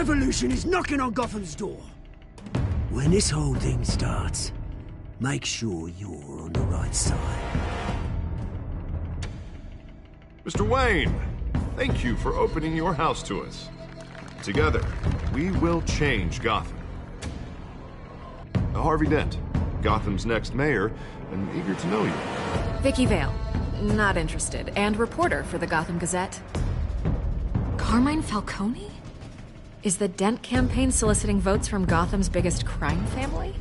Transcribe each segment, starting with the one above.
revolution is knocking on Gotham's door. When this whole thing starts, make sure you're on the right side. Mr. Wayne, thank you for opening your house to us. Together, we will change Gotham. Harvey Dent, Gotham's next mayor, and eager to know you. Vicky Vale, not interested, and reporter for the Gotham Gazette. Carmine Falcone? Is the Dent campaign soliciting votes from Gotham's biggest crime family?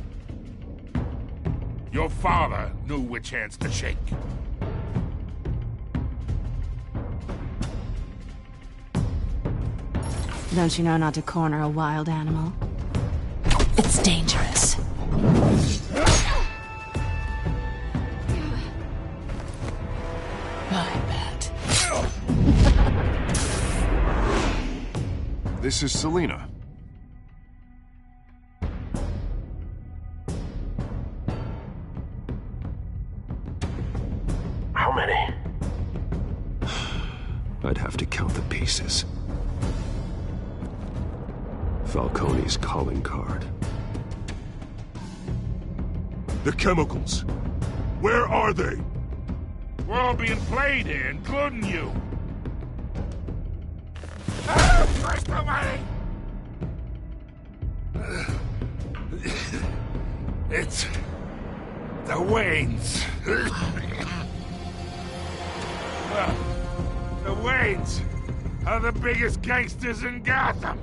Your father knew which hands to shake. Don't you know not to corner a wild animal? It's dangerous. I bet. This is Selina. How many? I'd have to count the pieces. Falcone's calling card. The chemicals. Where are they? We're all being played here, including you. First of money! It's the Waynes. Well, the Waynes are the biggest gangsters in Gotham.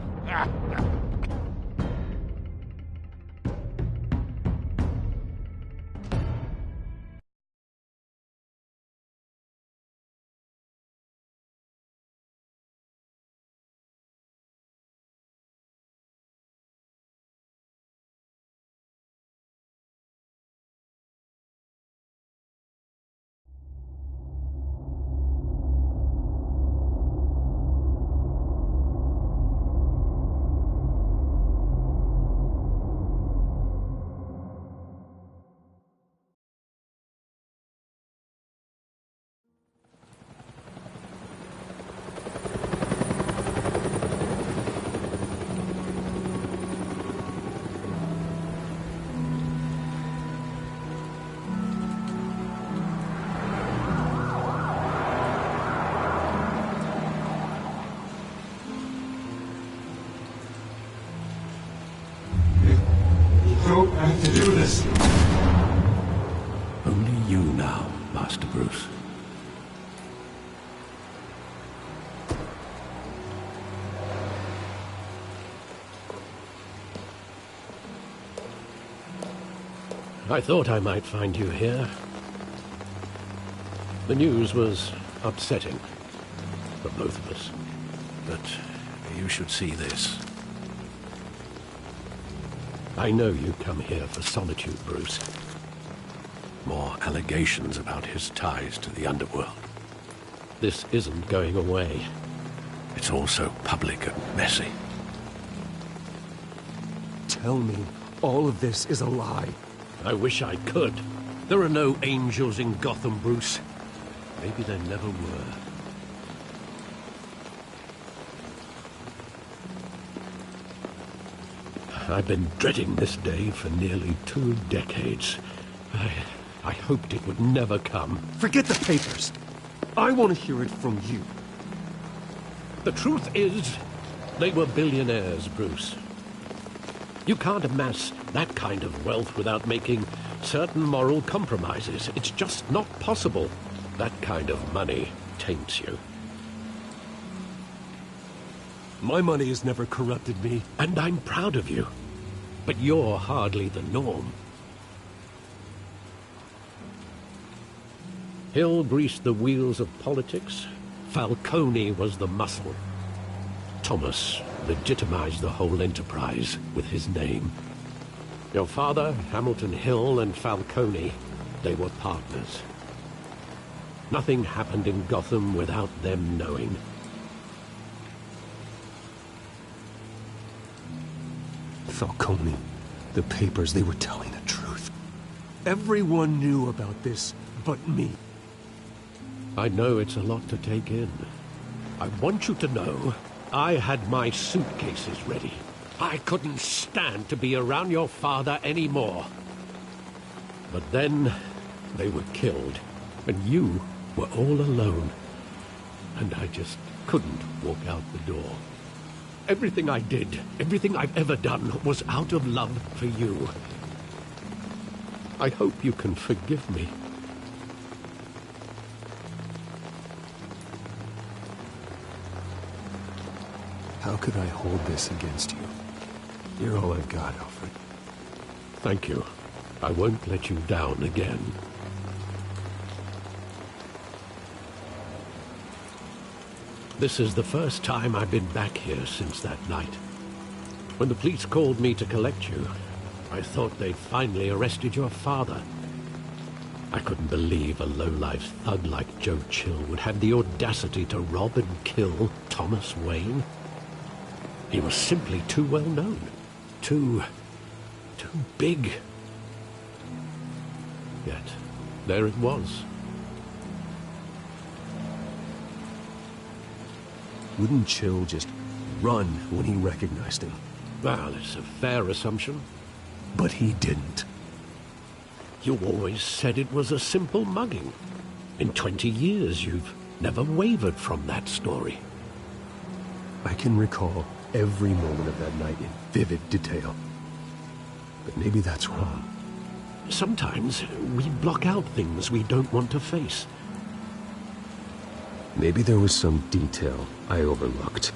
don't have to do this. Only you now, Master Bruce. I thought I might find you here. The news was upsetting for both of us. But you should see this. I know you come here for solitude, Bruce. More allegations about his ties to the underworld. This isn't going away. It's all so public and messy. Tell me all of this is a lie. I wish I could. There are no angels in Gotham, Bruce. Maybe there never were. I've been dreading this day for nearly 2 decades. I hoped it would never come. Forget the papers. I want to hear it from you. The truth is, they were billionaires, Bruce. You can't amass that kind of wealth without making certain moral compromises. It's just not possible. That kind of money taints you. My money has never corrupted me. And I'm proud of you. But you're hardly the norm. Hill greased the wheels of politics. Falcone was the muscle. Thomas legitimized the whole enterprise with his name. Your father, Hamilton Hill, and Falcone, they were partners. Nothing happened in Gotham without them knowing. Falcone, the papers, they were telling the truth. Everyone knew about this but me. I know it's a lot to take in. I want you to know I had my suitcases ready. I couldn't stand to be around your father anymore. But then, they were killed, and you were all alone. And I just couldn't walk out the door. Everything I did, everything I've ever done, was out of love for you. I hope you can forgive me. How could I hold this against you? You're all I've got, Alfred. Thank you. I won't let you down again. This is the first time I've been back here since that night. When the police called me to collect you, I thought they'd finally arrested your father. I couldn't believe a low-life thug like Joe Chill would have the audacity to rob and kill Thomas Wayne. He was simply too well known. Too big. Yet, there it was. Wouldn't Chill just run when he recognized him? Well, it's a fair assumption. But he didn't. You always said it was a simple mugging. In 20 years, you've never wavered from that story. I can recall every moment of that night in vivid detail. But maybe that's wrong. Sometimes we block out things we don't want to face. Maybe there was some detail I overlooked.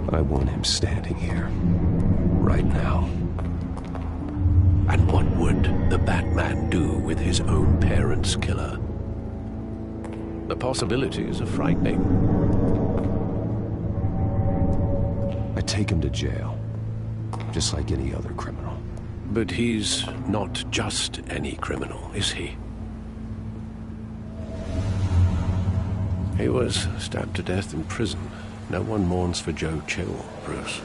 I want him standing here, right now. And what would the Batman do with his own parents' killer? The possibilities are frightening. I take him to jail, just like any other criminal. But he's not just any criminal, is he? He was stabbed to death in prison. No one mourns for Joe Chill, Bruce.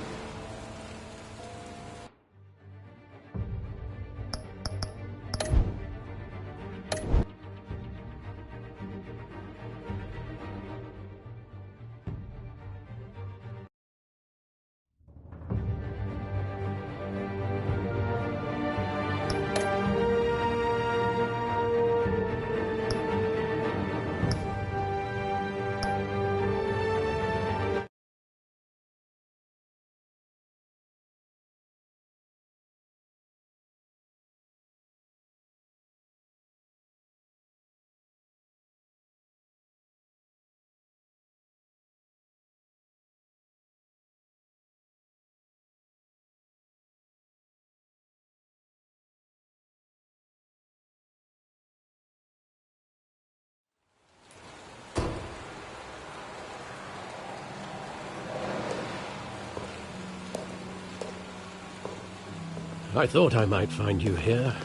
I thought I might find you here.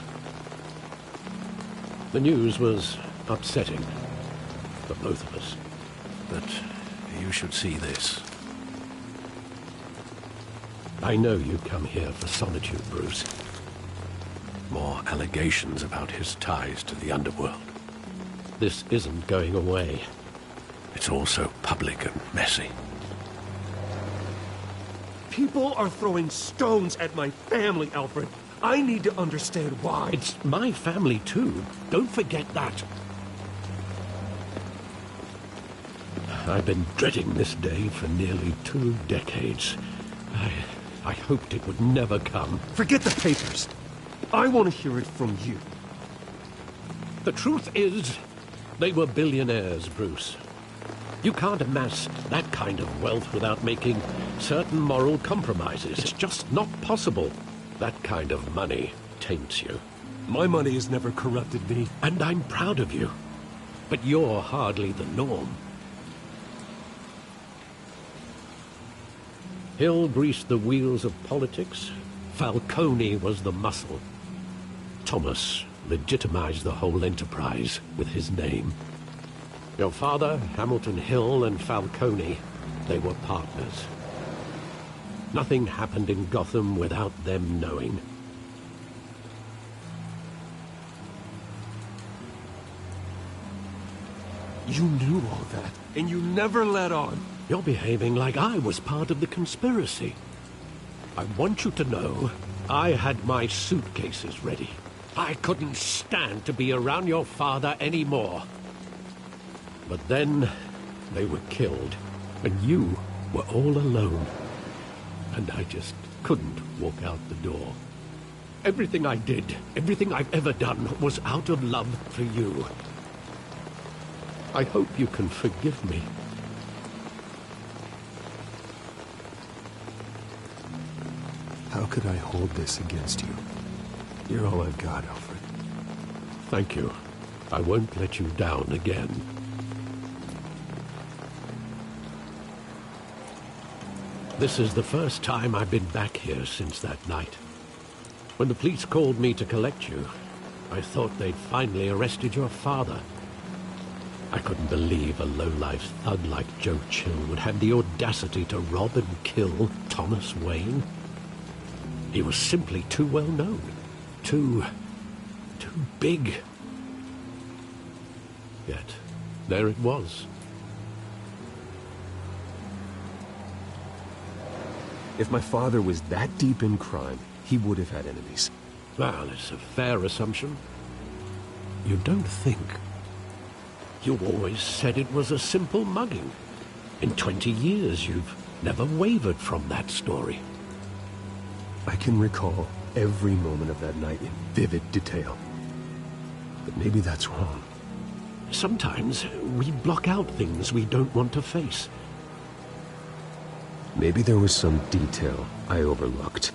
The news was upsetting for both of us. But you should see this. I know you come here for solitude, Bruce. More allegations about his ties to the underworld. This isn't going away. It's all so public and messy. People are throwing stones at my family, Alfred. I need to understand why. It's my family, too. Don't forget that. I've been dreading this day for nearly 2 decades. I hoped it would never come. Forget the papers. I want to hear it from you. The truth is, they were billionaires, Bruce. You can't amass that kind of wealth without making certain moral compromises. It's just not possible. That kind of money taints you. My money has never corrupted me. And I'm proud of you. But you're hardly the norm. Hill greased the wheels of politics. Falcone was the muscle. Thomas legitimized the whole enterprise with his name. Your father, Hamilton Hill, and Falcone They were partners. Nothing happened in Gotham without them knowing. You knew all that, and you never let on. You're behaving like I was part of the conspiracy. I want you to know, I had my suitcases ready. I couldn't stand to be around your father anymore. But then, they were killed, and you were all alone. And I just couldn't walk out the door. Everything I did, everything I've ever done, was out of love for you. I hope you can forgive me. How could I hold this against you? You're all I've got, Alfred. Thank you. I won't let you down again. This is the first time I've been back here since that night. When the police called me to collect you, I thought they'd finally arrested your father. I couldn't believe a low-life thug like Joe Chill would have the audacity to rob and kill Thomas Wayne. He was simply too well known. Too big. Yet, there it was. If my father was that deep in crime, he would have had enemies. Well, it's a fair assumption. You don't think. You always said it was a simple mugging. In 20 years, you've never wavered from that story. I can recall every moment of that night in vivid detail. But maybe that's wrong. Sometimes we block out things we don't want to face. Maybe there was some detail I overlooked.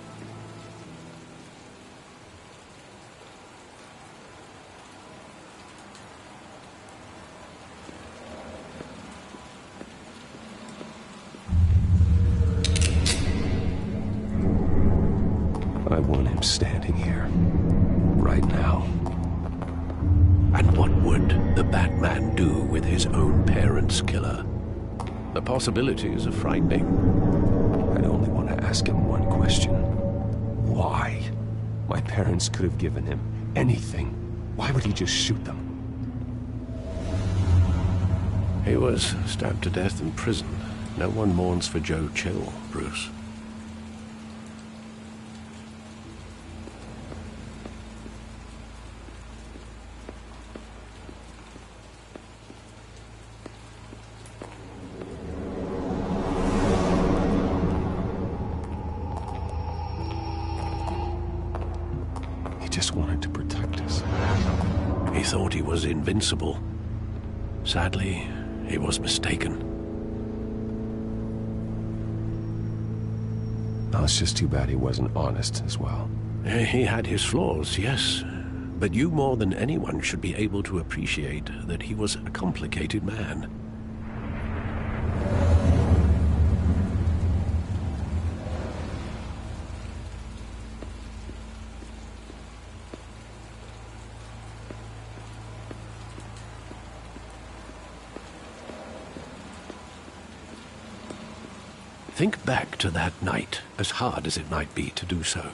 I want him standing here, right now. And what would the Batman do with his own parents' killer? The possibilities are frightening. I only want to ask him one question. Why? My parents could have given him anything. Why would he just shoot them? He was stabbed to death in prison. No one mourns for Joe Chill, Bruce. Just wanted to protect us. He thought he was invincible. Sadly, he was mistaken. Oh, it's just too bad he wasn't honest as well. He had his flaws, yes. But you more than anyone should be able to appreciate that he was a complicated man. Think back to that night, as hard as it might be to do so.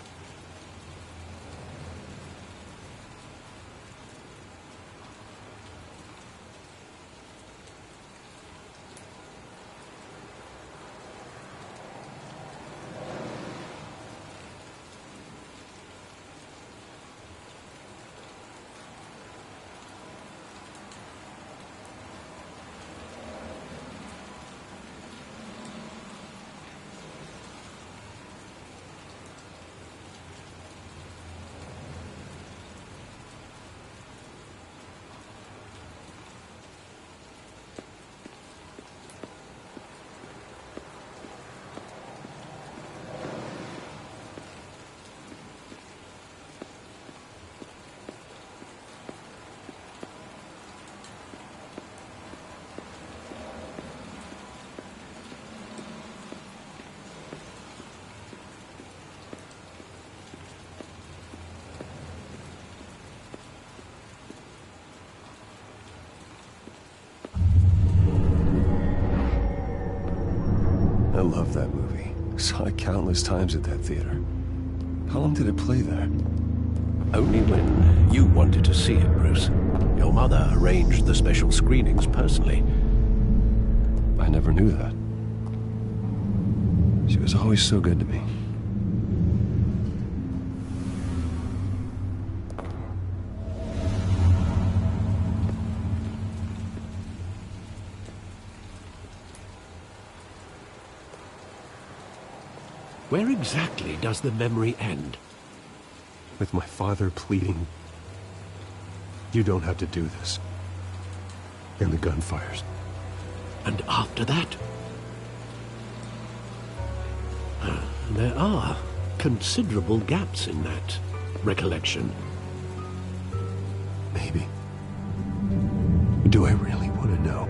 love that movie. Saw it countless times at that theater. How long did it play there? Only when you wanted to see it, Bruce. Your mother arranged the special screenings personally. I never knew that. She was always so good to me. Where exactly does the memory end? With my father pleading, "You don't have to do this." And the gun fires. And after that? There are considerable gaps in that recollection. Maybe. Do I really want to know?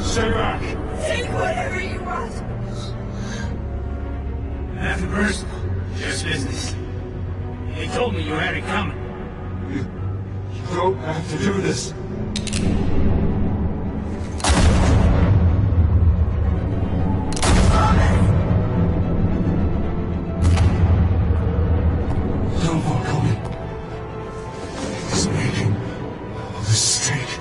Stay back! Take whatever you want. After Bruce, just business. He told me you had it coming. You don't have to do this. Don't walk on me. He's making a mistake.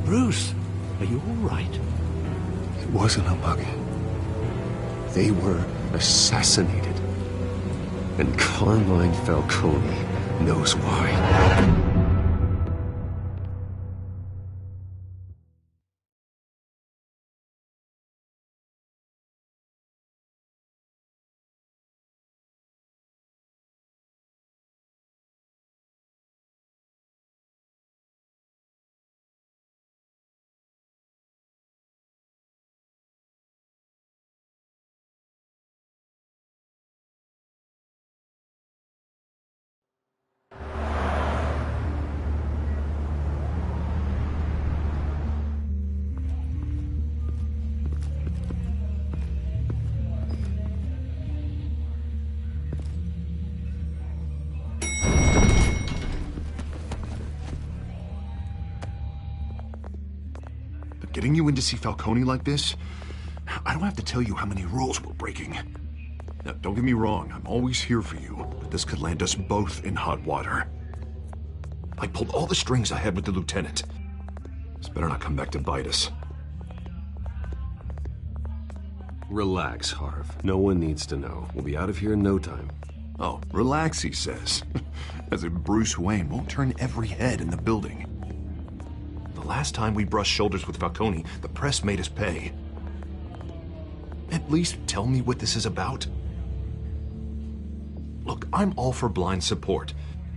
Bruce, are you all right? It wasn't a mug. They were assassinated. And Carmine Falcone knows why. Getting you in to see Falcone like this? I don't have to tell you how many rules we're breaking. Now, don't get me wrong, I'm always here for you, but this could land us both in hot water. I pulled all the strings I had with the lieutenant. This better not come back to bite us. Relax, Harv. No one needs to know. We'll be out of here in no time. Oh, relax, he says. As if Bruce Wayne won't turn every head in the building. The last time we brushed shoulders with Falcone, the press made us pay. At least tell me what this is about. Look, I'm all for blind support,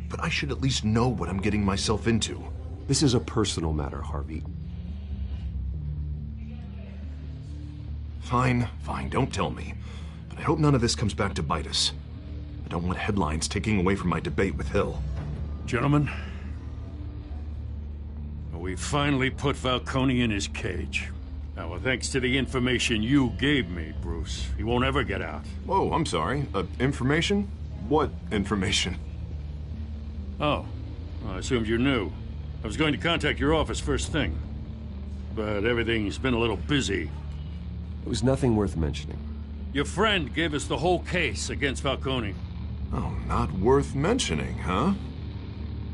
but I should at least know what I'm getting myself into. This is a personal matter, Harvey. Fine, don't tell me. But I hope none of this comes back to bite us. I don't want headlines taking away from my debate with Hill. Gentlemen, we finally put Falcone in his cage. Now, thanks to the information you gave me, Bruce, he won't ever get out. Whoa, I'm sorry. Information? What information? Oh, well, I assumed you knew. I was going to contact your office first thing. But everything's been a little busy. It was nothing worth mentioning. Your friend gave us the whole case against Falcone. Oh, not worth mentioning, huh?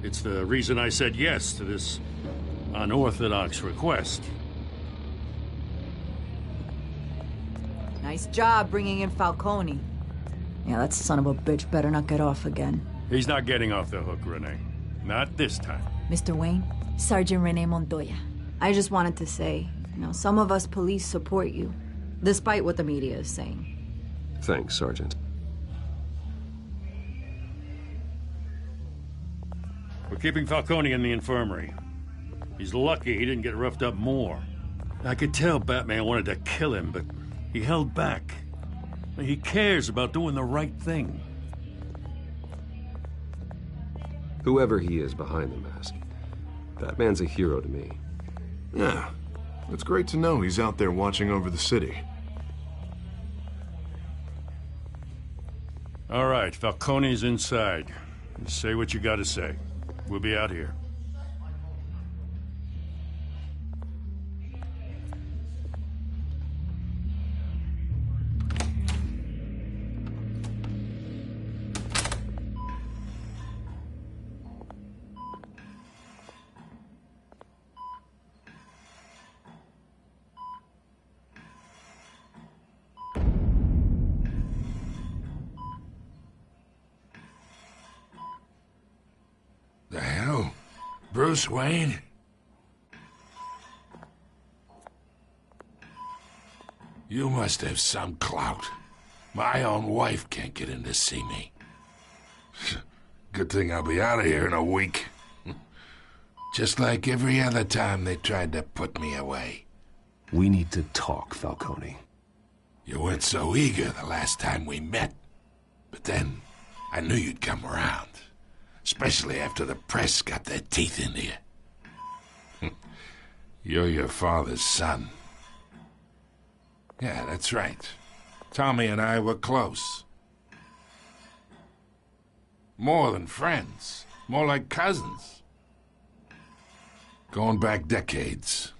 It's the reason I said yes to this unorthodox request. Nice job bringing in Falcone. Yeah, that son of a bitch better not get off again. He's not getting off the hook, Renee. Not this time. Mr. Wayne, Sergeant Renee Montoya. I just wanted to say, some of us police support you, despite what the media is saying. Thanks, Sergeant. We're keeping Falcone in the infirmary. He's lucky he didn't get roughed up more. I could tell Batman wanted to kill him, but he held back. He cares about doing the right thing. Whoever he is behind the mask, Batman's a hero to me. Yeah, it's great to know he's out there watching over the city. All right, Falcone's inside. Say what you gotta say. We'll be out here. The hell? Bruce Wayne? You must have some clout. My own wife can't get in to see me. Good thing I'll be out of here in a week. Just like every other time they tried to put me away. We need to talk, Falcone. You weren't so eager the last time we met. But then, I knew you'd come around. Especially after the press got their teeth into you. You're your father's son. Yeah, that's right. Tommy and I were close. More than friends. More like cousins. Going back decades.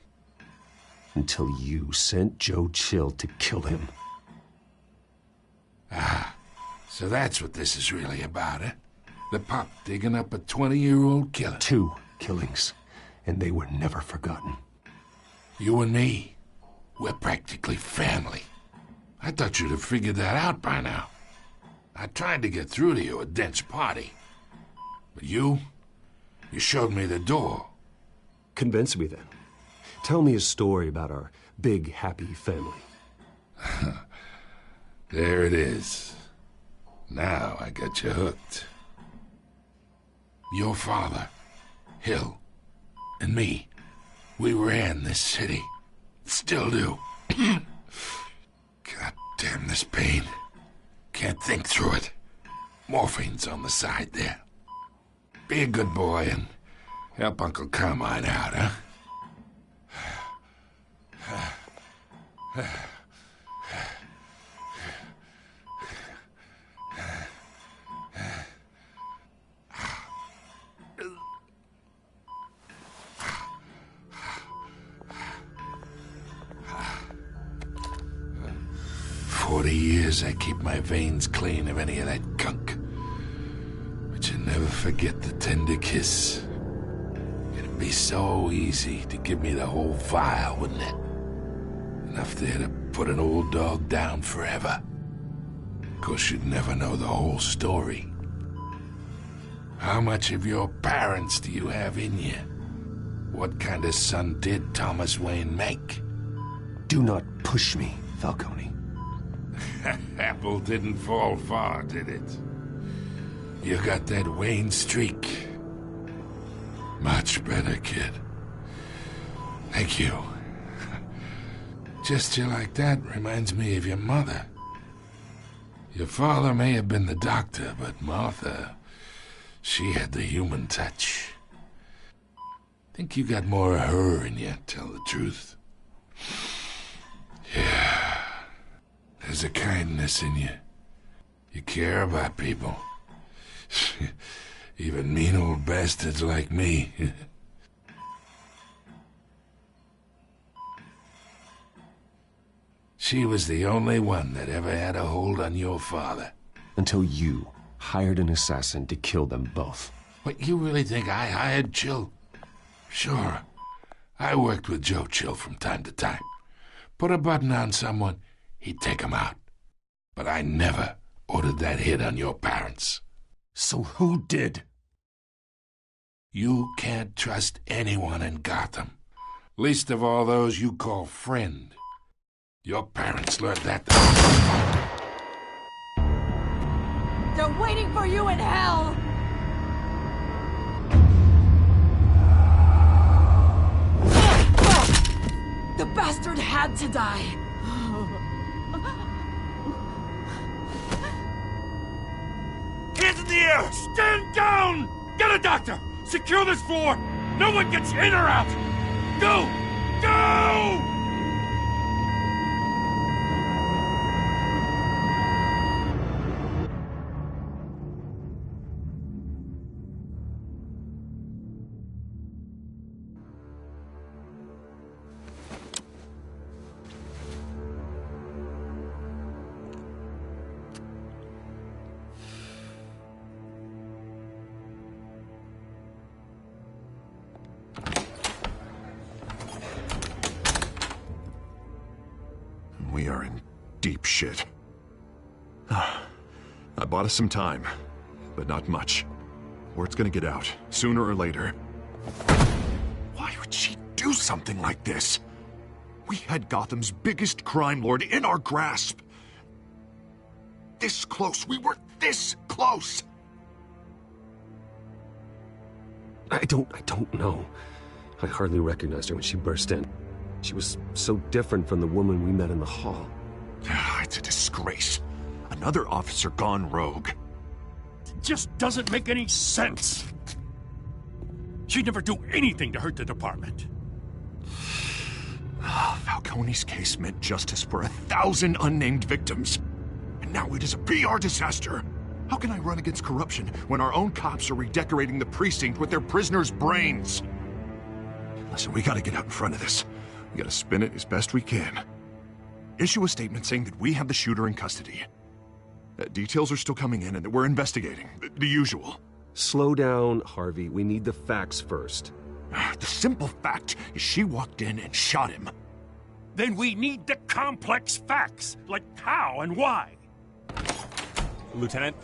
Until you sent Joe Chill to kill him. Ah, so that's what this is really about, eh? The pup digging up a 20-year-old killer. 2 killings, and they were never forgotten. You and me, we're practically family. I thought you'd have figured that out by now. I tried to get through to you at Dent's party. But you showed me the door. Convince me then. Tell me a story about our big, happy family. There it is. Now I got you hooked. Your father, Hill, and me, we ran this city. Still do. God damn this pain. Can't think through it. Morphine's on the side there. Be a good boy and help Uncle Carmine out, huh? 40 years I keep my veins clean of any of that gunk. But you never forget the tender kiss. It'd be so easy to give me the whole vial, wouldn't it? Enough there to put an old dog down forever. Of course, you'd never know the whole story. How much of your parents do you have in you? What kind of son did Thomas Wayne make? Do not push me, Falcone. Apple didn't fall far, did it? You got that Wayne streak. Much better, kid. Thank you. Gesture like that reminds me of your mother. Your father may have been the doctor, but Martha, she had the human touch. Think you got more of her in you, tell the truth. Yeah. There's a kindness in you. You care about people. Even mean old bastards like me. She was the only one that ever had a hold on your father. Until you hired an assassin to kill them both. What, you really think I hired Chill? Sure. I worked with Joe Chill from time to time. Put a button on someone, he'd take him out. But I never ordered that hit on your parents. So who did? You can't trust anyone in Gotham. Least of all those you call friend. Your parents learned that. They're waiting for you in hell! The bastard had to die. Hands in the air! Stand down! Get a doctor! Secure this floor! No one gets in or out! Go! Go! We are in deep shit. I bought us some time, but not much. Word's gonna get out, sooner or later. Why would she do something like this? We had Gotham's biggest crime lord in our grasp. This close. We were this close. I don't know. I hardly recognized her when she burst in. She was so different from the woman we met in the hall. It's a disgrace. Another officer gone rogue. It just doesn't make any sense. She'd never do anything to hurt the department. Falcone's case meant justice for 1,000 unnamed victims. And now it is a PR disaster. How can I run against corruption when our own cops are redecorating the precinct with their prisoners' brains? Listen, we gotta get out in front of this. We gotta spin it as best we can. Issue a statement saying that we have the shooter in custody. Details are still coming in and that we're investigating. The usual. Slow down, Harvey. We need the facts first. The simple fact is she walked in and shot him. Then we need the complex facts, like how and why. Lieutenant,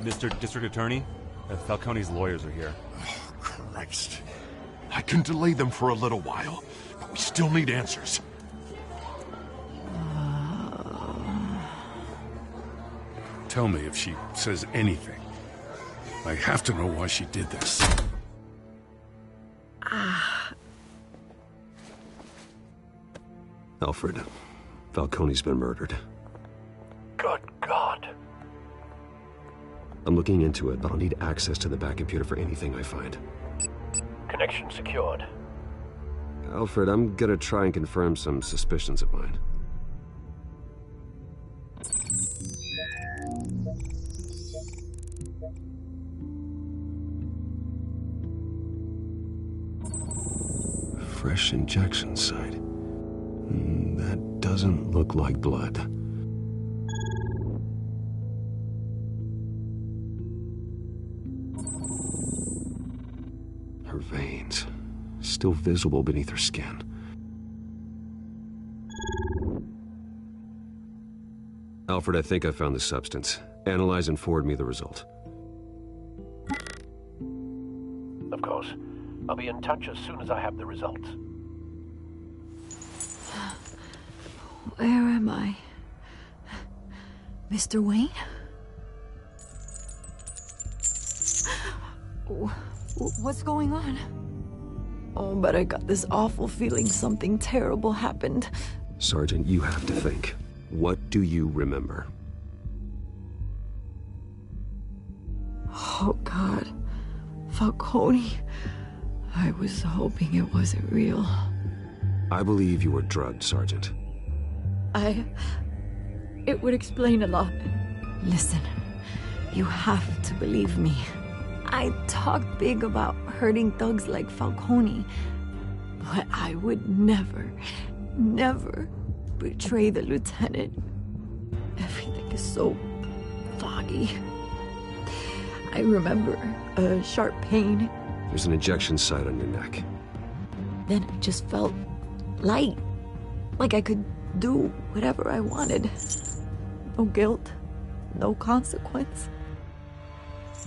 Mr. District Attorney, Falcone's lawyers are here. Oh, Christ. I can delay them for a little while, but we still need answers. Tell me if she says anything. I have to know why she did this. Alfred, Falcone's been murdered. Good God. I'm looking into it, but I'll need access to the back computer for anything I find. Connection secured. Alfred, I'm gonna try and confirm some suspicions of mine. Fresh injection site. That doesn't look like blood. Her veins, still visible beneath her skin. Alfred, I think I found the substance. Analyze and forward me the result. Of course. I'll be in touch as soon as I have the results. Where am I? Mr. Wayne? What's going on? Oh, but I got this awful feeling something terrible happened. Sergeant, you have to think. What do you remember? Oh, God. Falcone. I was hoping it wasn't real. I believe you were drugged, Sergeant. It would explain a lot. Listen, you have to believe me. I talked big about hurting thugs like Falcone, but I would never betray the lieutenant. Everything is so foggy. I remember a sharp pain. There's an injection site on your neck. Then it just felt light, like I could do whatever I wanted. No guilt, no consequence.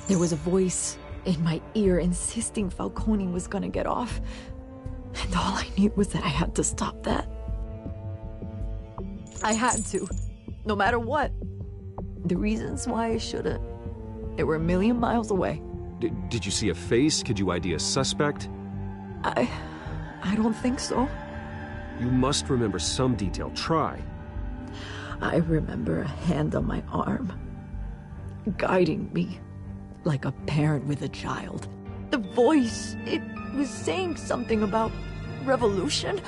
There was a voice in my ear insisting Falcone was gonna get off. And all I knew was that I had to stop that. I had to, no matter what. The reasons why I shouldn't, they were a million miles away. Did you see a face? Could you ID a suspect? I don't think so. You must remember some detail. Try. I remember a hand on my arm, guiding me like a parent with a child. The voice, it was saying something about revolution.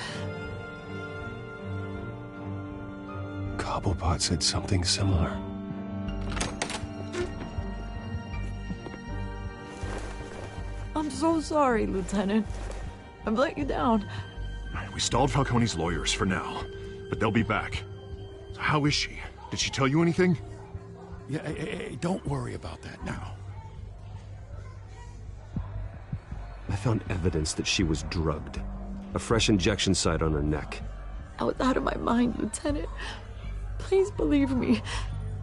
Cobblepot said something similar. I'm so sorry, Lieutenant. I've let you down. We stalled Falcone's lawyers for now, but they'll be back. So how is she? Did she tell you anything? Yeah, hey, don't worry about that now. I found evidence that she was drugged. A fresh injection site on her neck. I was out of my mind, Lieutenant. Please believe me.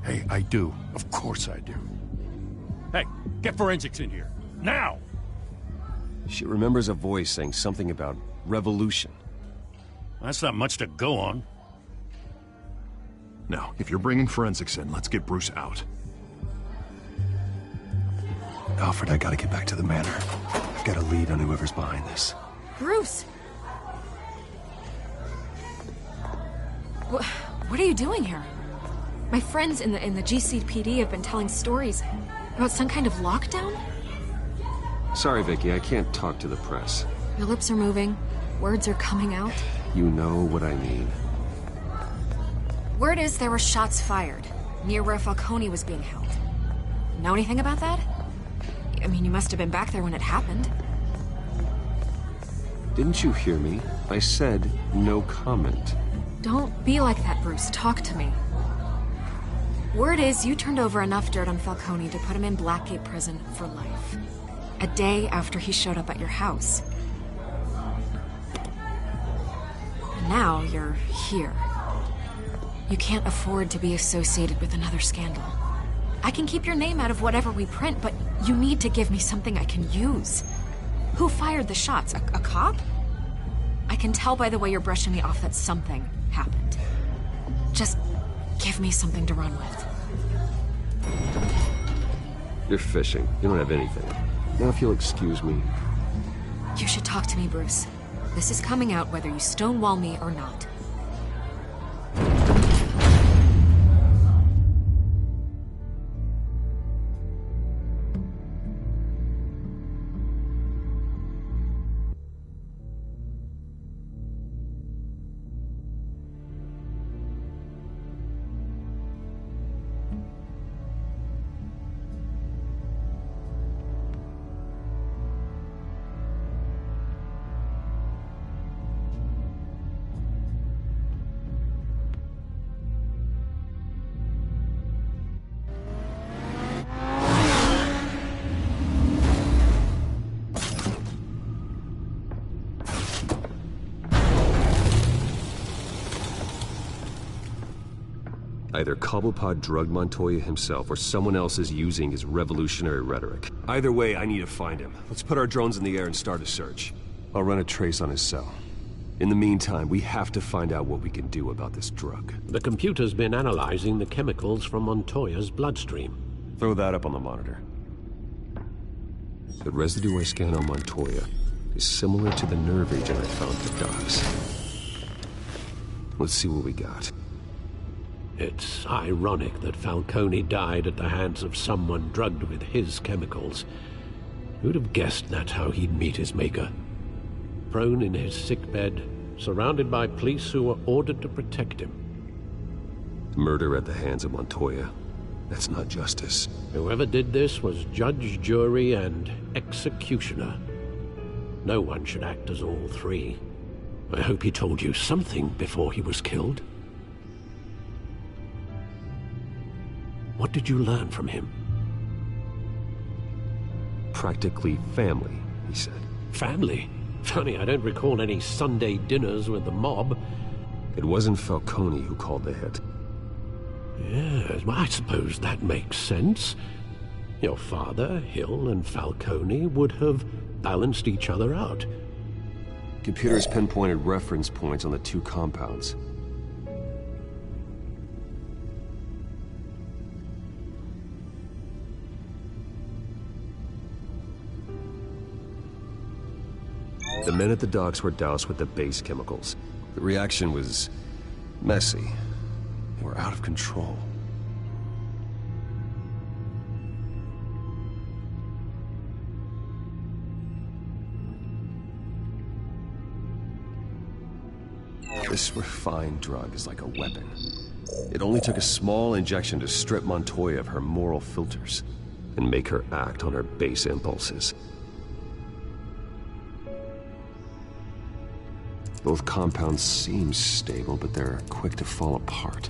Hey, I do. Of course I do. Hey, get forensics in here. Now! She remembers a voice saying something about revolution. That's not much to go on. Now, if you're bringing forensics in, let's get Bruce out. Alfred, I gotta get back to the manor. I've got a lead on whoever's behind this. Bruce! What are you doing here? My friends in the GCPD have been telling stories about some kind of lockdown? Sorry, Vicky, I can't talk to the press. Your lips are moving. Words are coming out. You know what I mean. Word is there were shots fired near where Falcone was being held. Know anything about that? I mean, you must have been back there when it happened. Didn't you hear me? I said no comment. Don't be like that, Bruce. Talk to me. Word is you turned over enough dirt on Falcone to put him in Blackgate Prison for life. A day after he showed up at your house. And now you're here. You can't afford to be associated with another scandal. I can keep your name out of whatever we print, but you need to give me something I can use. Who fired the shots? A cop? I can tell by the way you're brushing me off that something happened. Just give me something to run with. You're fishing. You don't have anything. Now if you'll excuse me. You should talk to me, Bruce. This is coming out whether you stonewall me or not. Either Cobblepot drugged Montoya himself, or someone else is using his revolutionary rhetoric. Either way, I need to find him. Let's put our drones in the air and start a search. I'll run a trace on his cell. In the meantime, we have to find out what we can do about this drug. The computer's been analyzing the chemicals from Montoya's bloodstream. Throw that up on the monitor. The residue I scan on Montoya is similar to the nerve agent I found for Docs. Let's see what we got. It's ironic that Falcone died at the hands of someone drugged with his chemicals. Who'd have guessed that's how he'd meet his maker? Prone in his sickbed, surrounded by police who were ordered to protect him. Murder at the hands of Montoya. That's not justice. Whoever did this was judge, jury, and executioner. No one should act as all three. I hope he told you something before he was killed. What did you learn from him? Practically family, he said. Family? Funny, I don't recall any Sunday dinners with the mob. It wasn't Falcone who called the hit. Yes, well, I suppose that makes sense. Your father, Hill, and Falcone would have balanced each other out. Computers pinpointed reference points on the two compounds. The men at the docks were doused with the base chemicals. The reaction was messy. They were out of control. This refined drug is like a weapon. It only took a small injection to strip Montoya of her moral filters and make her act on her base impulses. Both compounds seem stable, but they're quick to fall apart.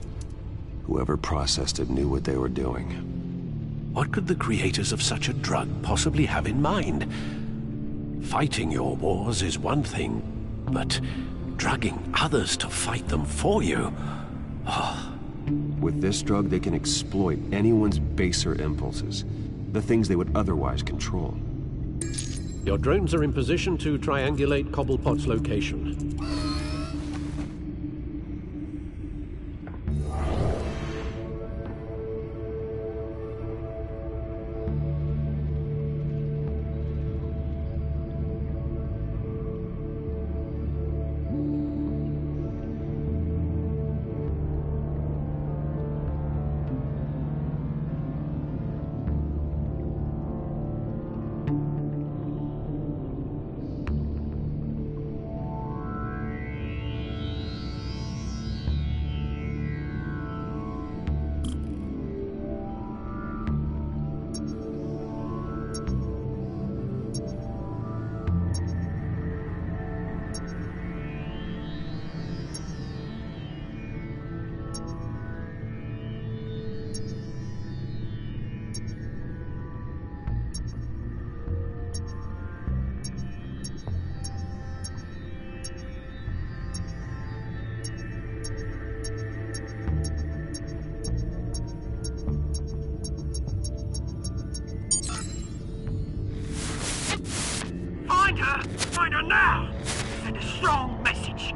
Whoever processed it knew what they were doing. What could the creators of such a drug possibly have in mind? Fighting your wars is one thing, but drugging others to fight them for you? Oh. With this drug, they can exploit anyone's baser impulses, the things they would otherwise control. Your drones are in position to triangulate Cobblepot's location. Find her now! Send a strong message.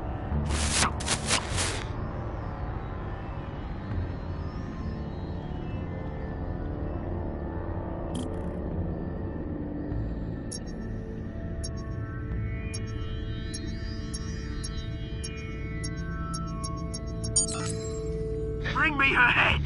Bring me her head!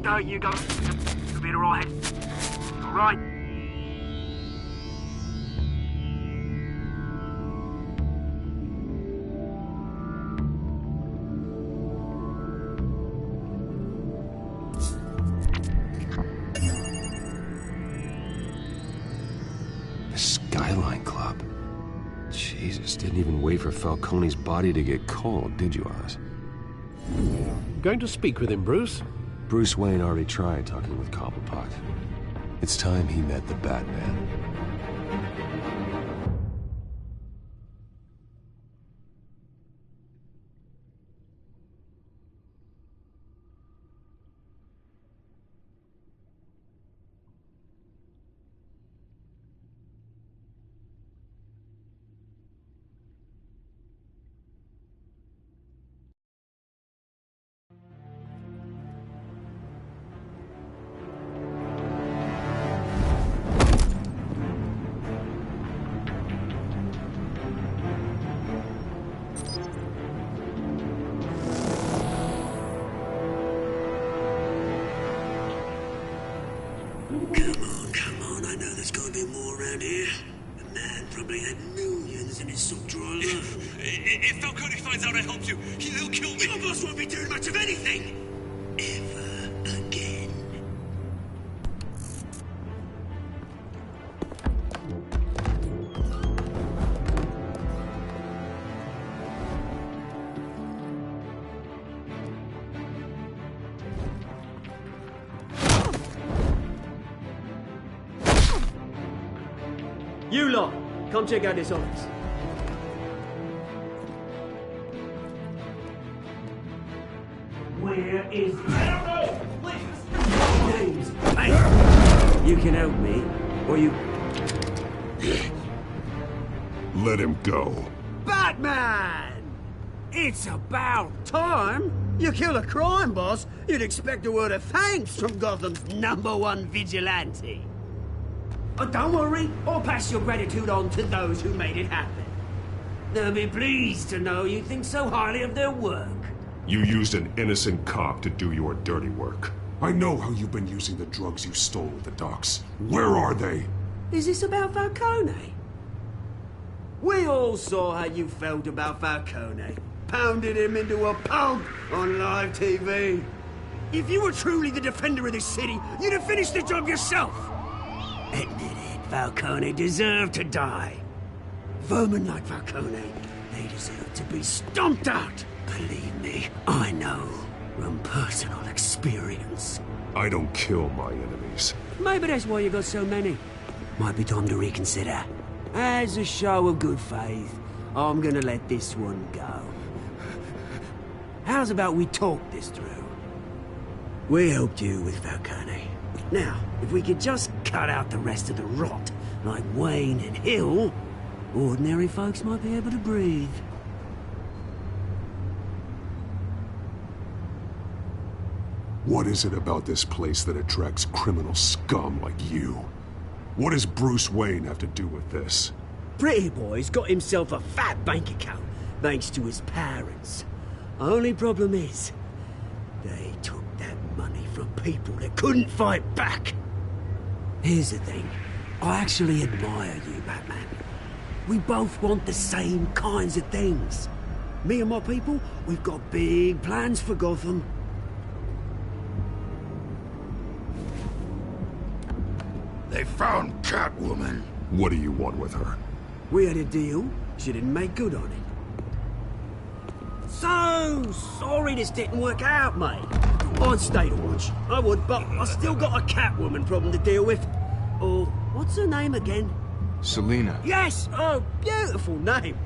There you go. You'll be alright. Alright. The Skyline Club. Jesus, didn't even wait for Falcone's body to get cold, did you, Oz? Going to speak with him, Bruce? Bruce Wayne already tried talking with Cobblepot. It's time he met the Batman. Come on, I know there's gotta be more around here. The man probably had millions in his sock drawer. If Falcone finds out I helped you, he'll kill me. Your boss won't be doing much of anything! Ever again. You lot, come check out this office. Where is he? I don't know! Please! James, hey! You can help me, or you... Let him go. Batman! It's about time! You kill a crime boss, you'd expect a word of thanks from Gotham's #1 vigilante. But don't worry, I'll pass your gratitude on to those who made it happen. They'll be pleased to know you think so highly of their work. You used an innocent cop to do your dirty work. I know how you've been using the drugs you stole at the docks. Where are they? Is this about Falcone? We all saw how you felt about Falcone. Pounded him into a pulp on live TV. If you were truly the defender of this city, you'd have finished the job yourself. Admit it, Falcone deserved to die. Vermin like Falcone, they deserve to be stomped out. Believe me, I know from personal experience. I don't kill my enemies. Maybe that's why you got so many. Might be time to reconsider. As a show of good faith, I'm gonna let this one go. How's about we talk this through? We helped you with Falcone. Now, if we could just cut out the rest of the rot, like Wayne and Hill, ordinary folks might be able to breathe. What is it about this place that attracts criminal scum like you? What does Bruce Wayne have to do with this? Pretty Boy's got himself a fat bank account, thanks to his parents. Only problem is, they took that money from people that couldn't fight back. Here's the thing. I actually admire you, Batman. We both want the same kinds of things. Me and my people, we've got big plans for Gotham. They found Catwoman. What do you want with her? We had a deal. She didn't make good on it. So sorry this didn't work out, mate. I'd stay to watch. I would, but I still got a Catwoman problem to deal with. Oh, what's her name again? Selina. Yes! Oh, beautiful name.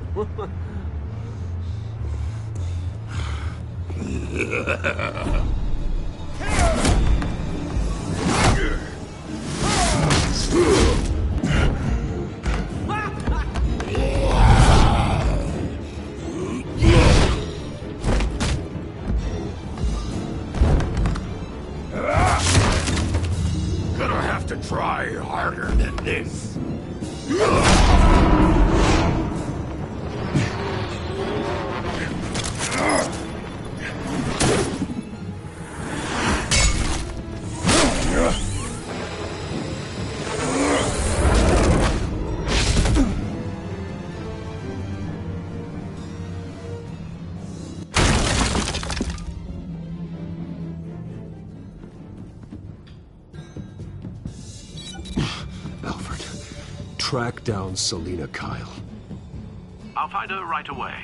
Gonna have to try harder than this. Track down Selina Kyle. I'll find her right away.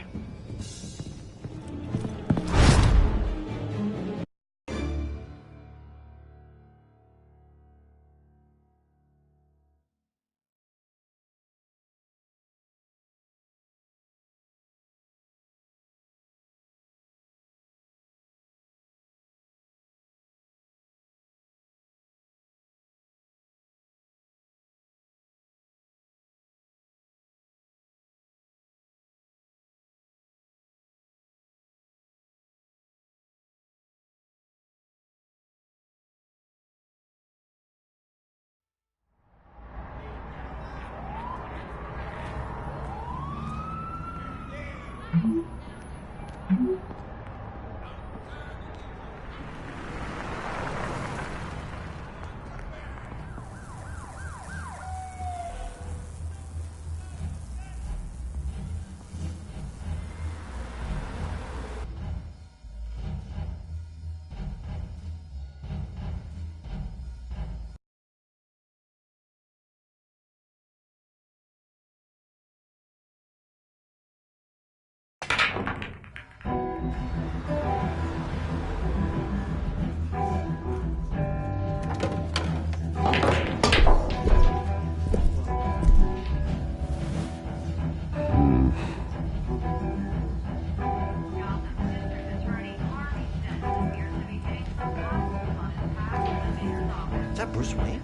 that Bruce Wayne?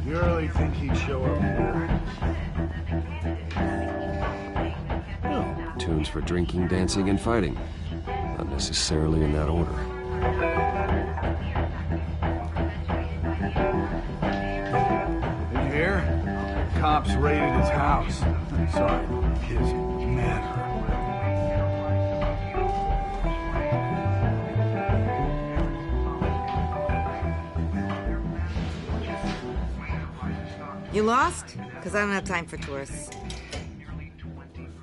You really think he'd show up here? No. Tunes for drinking, dancing, and fighting. Not necessarily in that order. In here, cops raided his house. Sorry, his manor. You lost? Because I don't have time for tourists.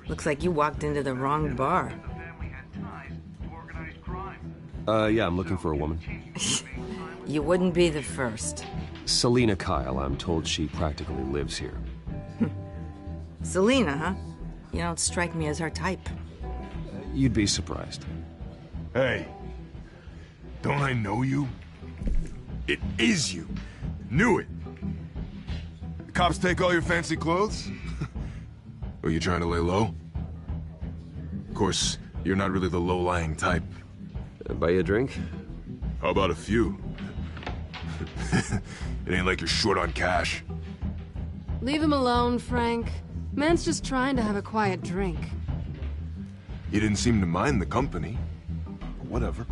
Looks like you walked into the wrong bar. Yeah, I'm looking for a woman. You wouldn't be the first. Selina Kyle, I'm told she practically lives here. Selina, huh? You don't strike me as her type. You'd be surprised. Hey, don't I know you? It is you. Knew it. The cops take all your fancy clothes? Or you trying to lay low? Of course, you're not really the low-lying type. Buy you a drink? How about a few? It ain't like you're short on cash. Leave him alone, Frank. Man's just trying to have a quiet drink. You didn't seem to mind the company. Whatever.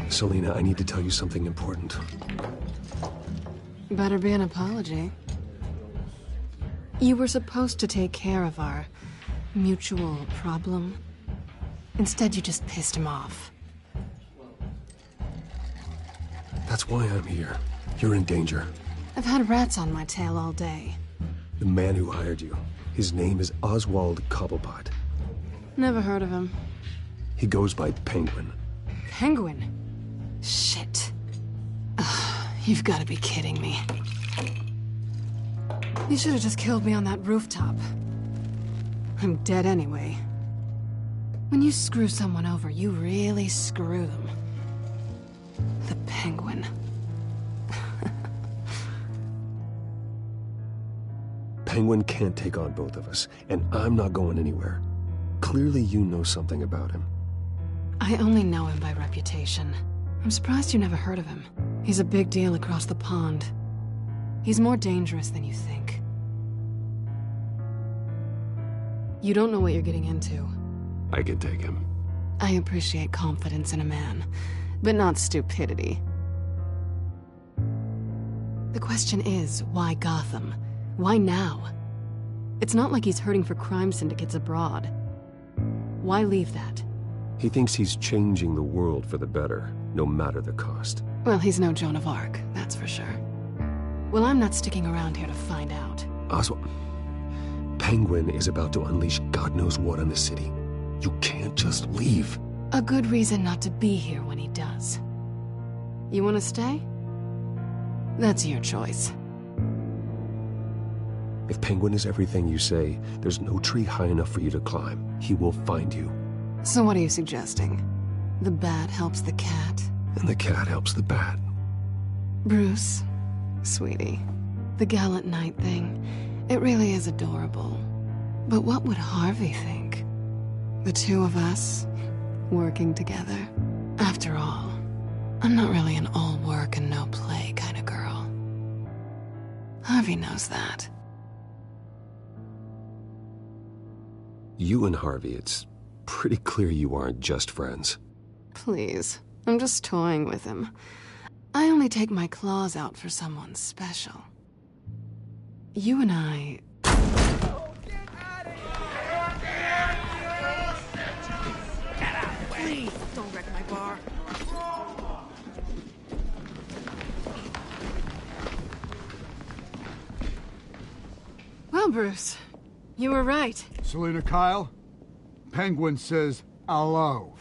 Selina, I need to tell you something important. Better be an apology. You were supposed to take care of our mutual problem. Instead, you just pissed him off. That's why I'm here. You're in danger. I've had rats on my tail all day. The man who hired you, his name is Oswald Cobblepot. Never heard of him. He goes by Penguin. Penguin? Shit. Ugh, you've got to be kidding me. You should have just killed me on that rooftop. I'm dead anyway. When you screw someone over, you really screw them. The Penguin. Penguin can't take on both of us, and I'm not going anywhere. Clearly you know something about him. I only know him by reputation. I'm surprised you never heard of him. He's a big deal across the pond. He's more dangerous than you think. You don't know what you're getting into. I can take him. I appreciate confidence in a man, but not stupidity. The question is, why Gotham? Why now? It's not like he's hurting for crime syndicates abroad. Why leave that? He thinks he's changing the world for the better, no matter the cost. Well, he's no Joan of Arc, that's for sure. Well, I'm not sticking around here to find out. Oswald, Penguin is about to unleash God knows what on the city. You can't just leave. A good reason not to be here when he does. You want to stay? That's your choice. If Penguin is everything you say, there's no tree high enough for you to climb. He will find you. So what are you suggesting? The bat helps the cat? And the cat helps the bat. Bruce, sweetie, the gallant knight thing, it really is adorable. But what would Harvey think? The two of us, working together? After all, I'm not really an all work and no play kind of girl. Harvey knows that. You and Harvey, it's pretty clear you aren't just friends. Please, I'm just toying with him. I only take my claws out for someone special. You and I... Please, don't wreck my bar. Well, Bruce, you were right. Selina Kyle, Penguin says hello.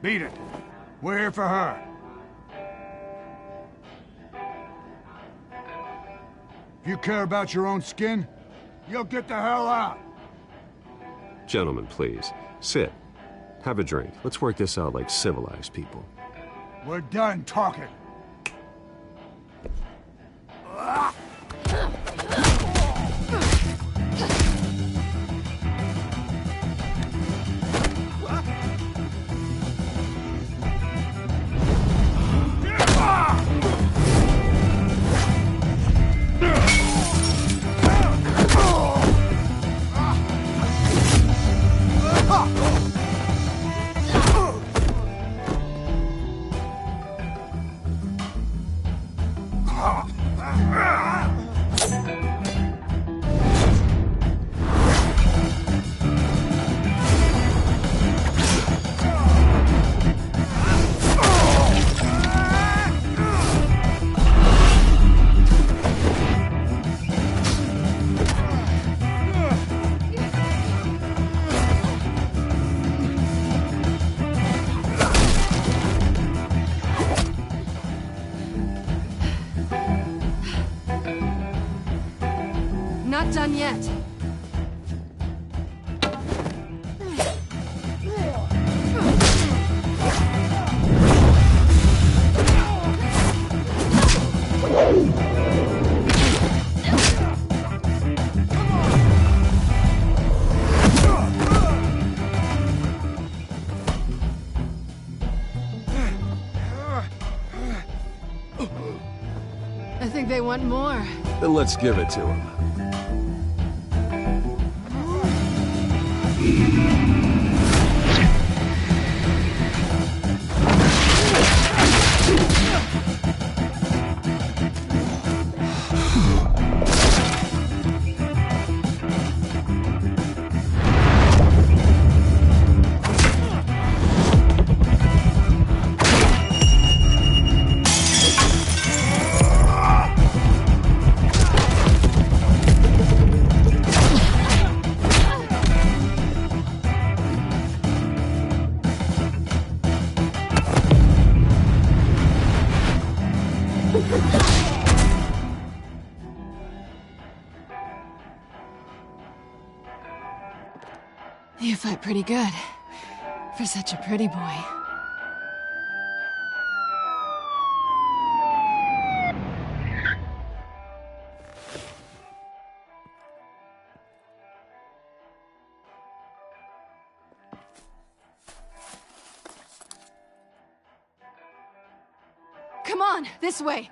Beat it. We're here for her. If you care about your own skin, you'll get the hell out. Gentlemen, please, sit. Have a drink. Let's work this out like civilized people. We're done talking. Not done yet. I think they want more. Then let's give it to them. You fight pretty good. For such a pretty boy. Come on, this way!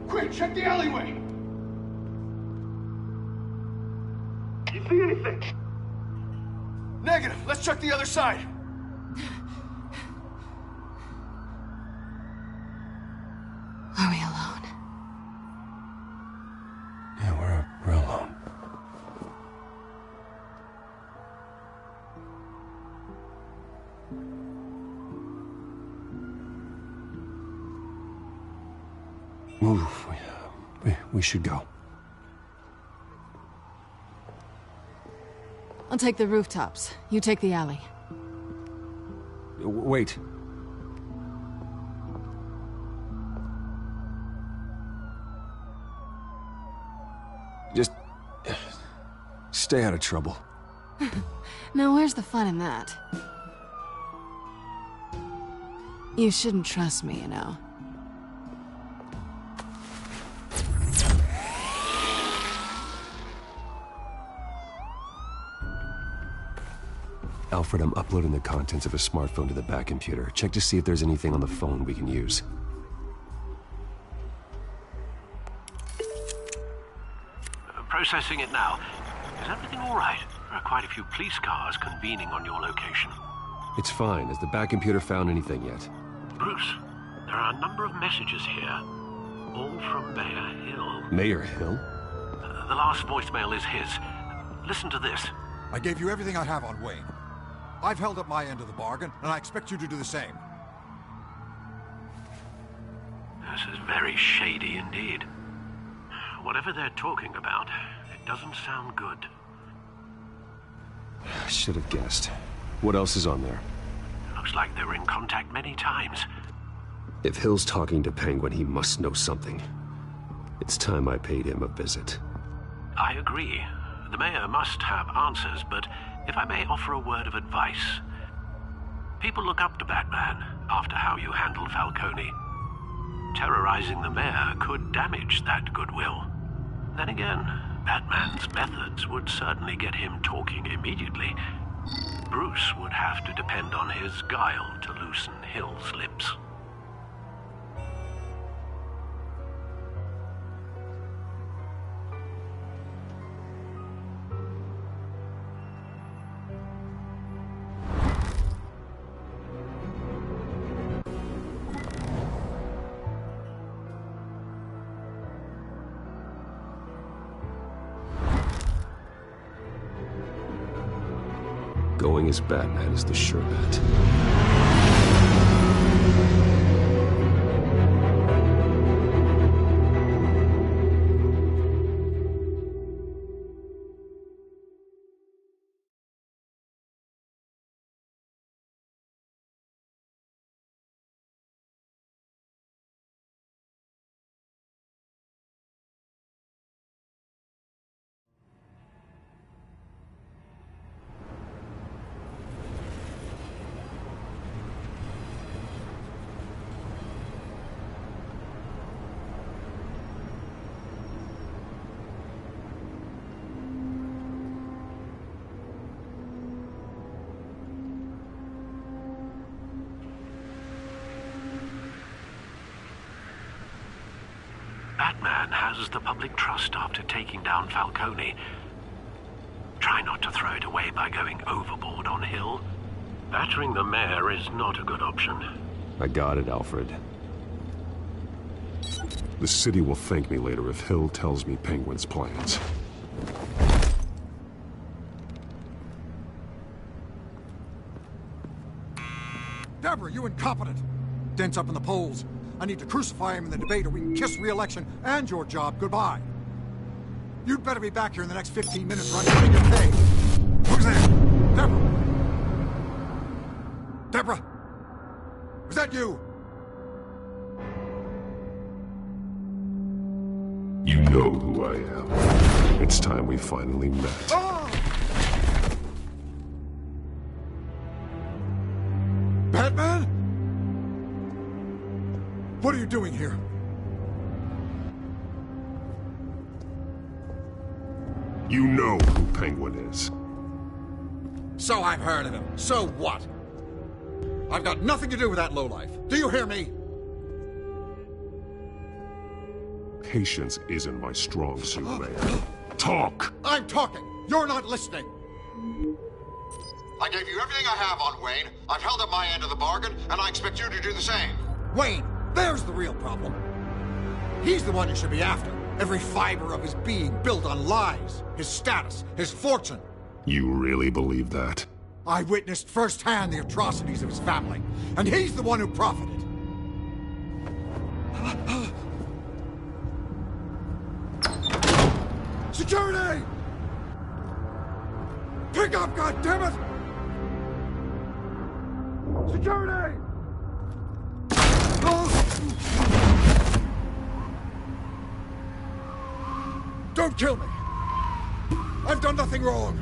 Quick, check the alleyway! You see anything? Negative. Let's check the other side. Are we alone? Yeah, we're alone. Move. We should go. I'll take the rooftops. You take the alley. Wait. Just stay out of trouble. Now where's the fun in that? You shouldn't trust me, you know. Alfred, I'm uploading the contents of a smartphone to the back computer. Check to see if there's anything on the phone we can use. Processing it now. Is everything all right? There are quite a few police cars convening on your location. It's fine. Has the back computer found anything yet? Bruce, there are a number of messages here. All from Mayor Hill. Mayor Hill? The last voicemail is his. Listen to this. I gave you everything I have on Wayne. I've held up my end of the bargain, and I expect you to do the same. This is very shady indeed. Whatever they're talking about, it doesn't sound good. I should have guessed. What else is on there? Looks like they were in contact many times. If Hill's talking to Penguin, he must know something. It's time I paid him a visit. I agree. The mayor must have answers, but if I may offer a word of advice. People look up to Batman after how you handled Falcone. Terrorizing the mayor could damage that goodwill. Then again, Batman's methods would certainly get him talking immediately. Bruce would have to depend on his guile to loosen Hill's lips. Going as Batman is the sure bet. Batman has the public trust after taking down Falcone. Try not to throw it away by going overboard on Hill. Battering the mayor is not a good option. I got it, Alfred. The city will thank me later if Hill tells me Penguin's plans. Deborah, you incompetent! Dent's up in the polls. I need to crucify him in the debate or we can kiss re-election and your job goodbye. You'd better be back here in the next 15 minutes or I'm cutting your pay. Who's there? Deborah! Deborah! Was that you? You know who I am. It's time we finally met. Oh! Batman? What are you doing here? You know who Penguin is. So I've heard of him. So what? I've got nothing to do with that lowlife. Do you hear me? Patience isn't my strong suit, Mayor. Talk! I'm talking. You're not listening. I gave you everything I have on Wayne. I've held up my end of the bargain, and I expect you to do the same. Wayne, there's the real problem. He's the one you should be after. Every fiber of his being built on lies. His status, his fortune. You really believe that? I witnessed firsthand the atrocities of his family, and he's the one who profited. Security! Pick up, goddammit! Security! Don't kill me! I've done nothing wrong!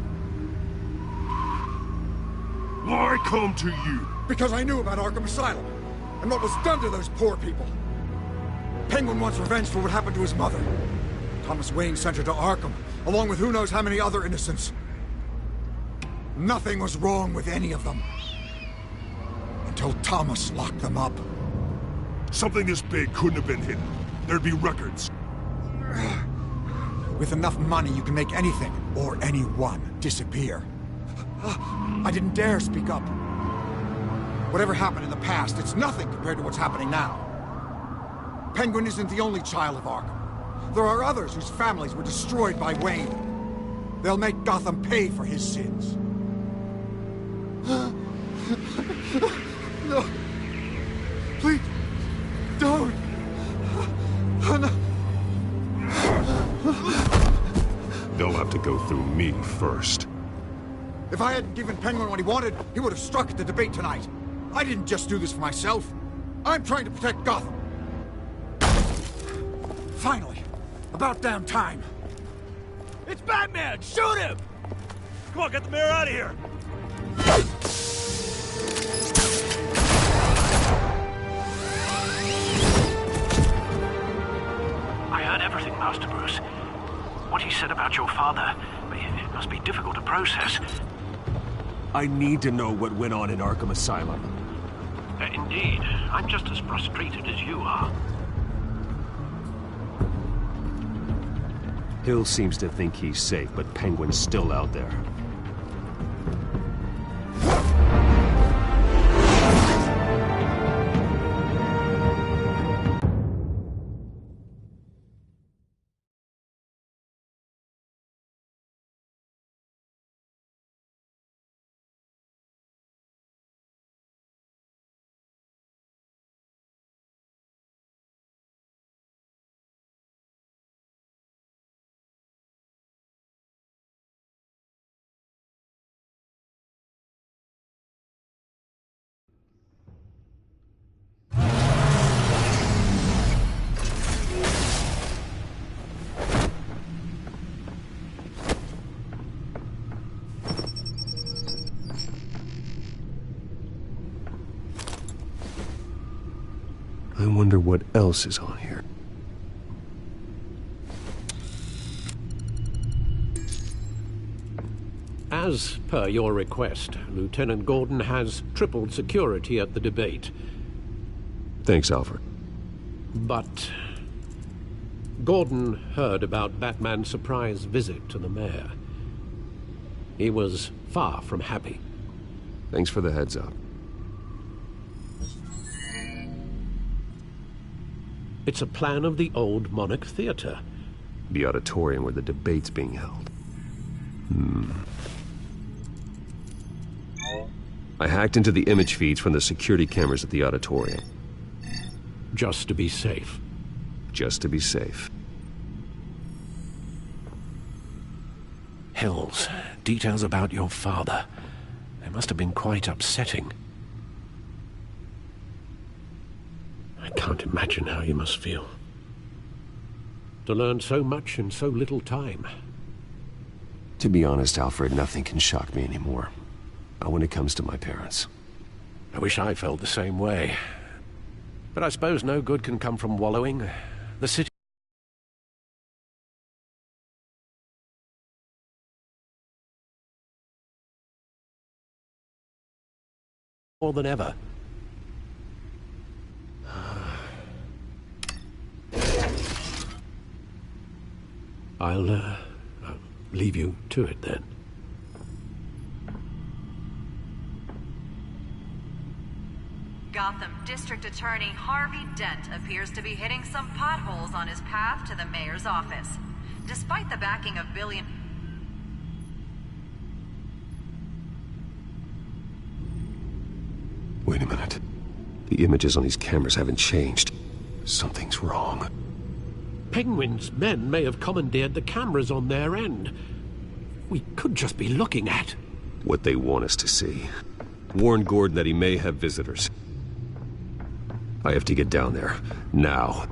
Why come to you? Because I knew about Arkham Asylum, and what was done to those poor people. Penguin wants revenge for what happened to his mother. Thomas Wayne sent her to Arkham, along with who knows how many other innocents. Nothing was wrong with any of them. Until Thomas locked them up. Something this big couldn't have been hidden. There'd be records. With enough money, you can make anything, or anyone, disappear. I didn't dare speak up. Whatever happened in the past, it's nothing compared to what's happening now. Penguin isn't the only child of Arkham. There are others whose families were destroyed by Wayne. They'll make Gotham pay for his sins. No. Please, don't. No. They'll have to go through me first. If I hadn't given Penguin what he wanted, he would have struck at the debate tonight. I didn't just do this for myself. I'm trying to protect Gotham. Finally. About damn time. It's Batman! Shoot him! Come on, get the mayor out of here! I heard everything, Master Bruce. What he said about your father, it must be difficult to process. I need to know what went on in Arkham Asylum. Indeed. I'm just as frustrated as you are. Hill seems to think he's safe, but Penguin's still out there. wonder what else is on here. As per your request, Lieutenant Gordon has tripled security at the debate. Thanks, Alfred. But Gordon heard about Batman's surprise visit to the mayor. He was far from happy. Thanks for the heads up. It's a plan of the old Monarch Theater. The auditorium where the debate's being held. I hacked into the image feeds from the security cameras at the auditorium. Just to be safe. Just to be safe. Hills, details about your father. They must have been quite upsetting. I can't imagine how you must feel. To learn so much in so little time. To be honest, Alfred, nothing can shock me anymore. Not when it comes to my parents. I wish I felt the same way. But I suppose no good can come from wallowing. The city... more than ever. I'll leave you to it then. Gotham District Attorney Harvey Dent appears to be hitting some potholes on his path to the mayor's office. Despite the backing of billion... Wait a minute. The images on these cameras haven't changed. Something's wrong. Penguin's men may have commandeered the cameras on their end. We could just be looking at... what they want us to see. Warn Gordon that he may have visitors. I have to get down there. Now.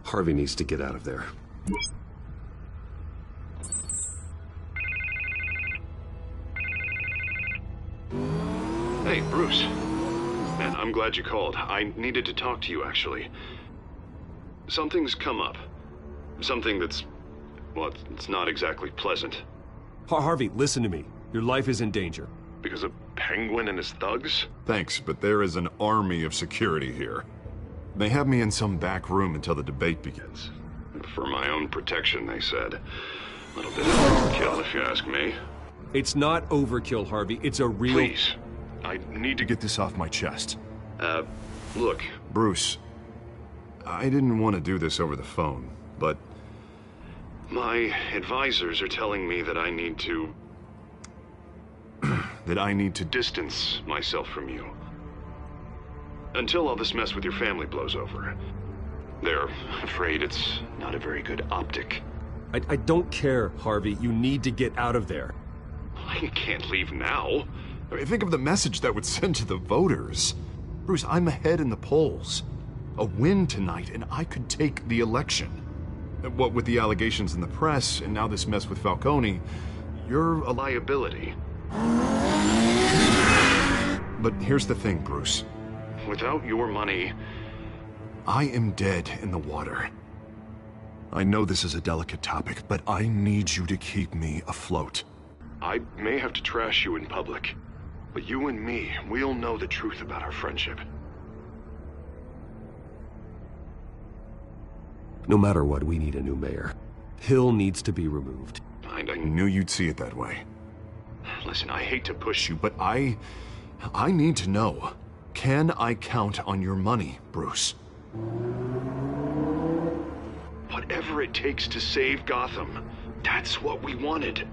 Harvey needs to get out of there. Hey, Bruce. Man, I'm glad you called. I needed to talk to you, actually. Something's come up. Something that's... well, it's not exactly pleasant. Harvey, listen to me. Your life is in danger. Because of Penguin and his thugs? Thanks, but there is an army of security here. They have me in some back room until the debate begins. For my own protection, they said. A little bit of overkill, if you ask me. It's not overkill, Harvey. It's a real... Please. I need to get this off my chest. Look. Bruce, I didn't want to do this over the phone, but... my advisors are telling me that I need to... that I need to distance myself from you. Until all this mess with your family blows over. They're afraid it's not a very good optic. I don't care, Harvey. You need to get out of there. I can't leave now. I mean, think of the message that would send to the voters. Bruce, I'm ahead in the polls. A win tonight, and I could take the election. What with the allegations in the press, and now this mess with Falcone, you're a liability. But here's the thing, Bruce. Without your money, I am dead in the water. I know this is a delicate topic, but I need you to keep me afloat. I may have to trash you in public, but you and me, we'll know the truth about our friendship. No matter what, we need a new mayor. Hill needs to be removed. I knew you'd see it that way. Listen, I hate to push you, but I need to know. Can I count on your money, Bruce? Whatever it takes to save Gotham, that's what we wanted.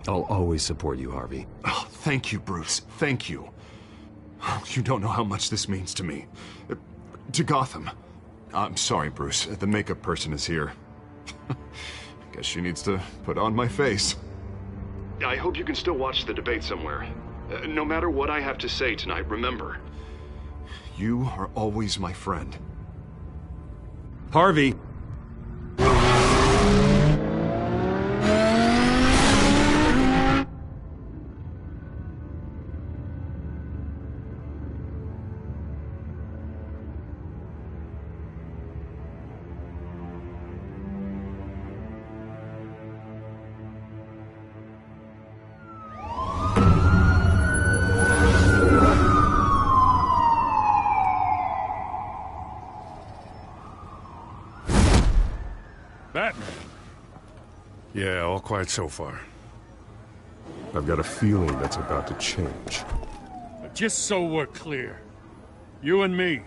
I'll always support you, Harvey. Oh, thank you, Bruce. Thank you. You don't know how much this means to me. To Gotham. I'm sorry, Bruce. The makeup person is here. Guess she needs to put on my face. I hope you can still watch the debate somewhere. No matter what I have to say tonight, remember, you are always my friend. Harvey! Batman. Yeah, all quiet so far. I've got a feeling that's about to change. Just so we're clear, you and me,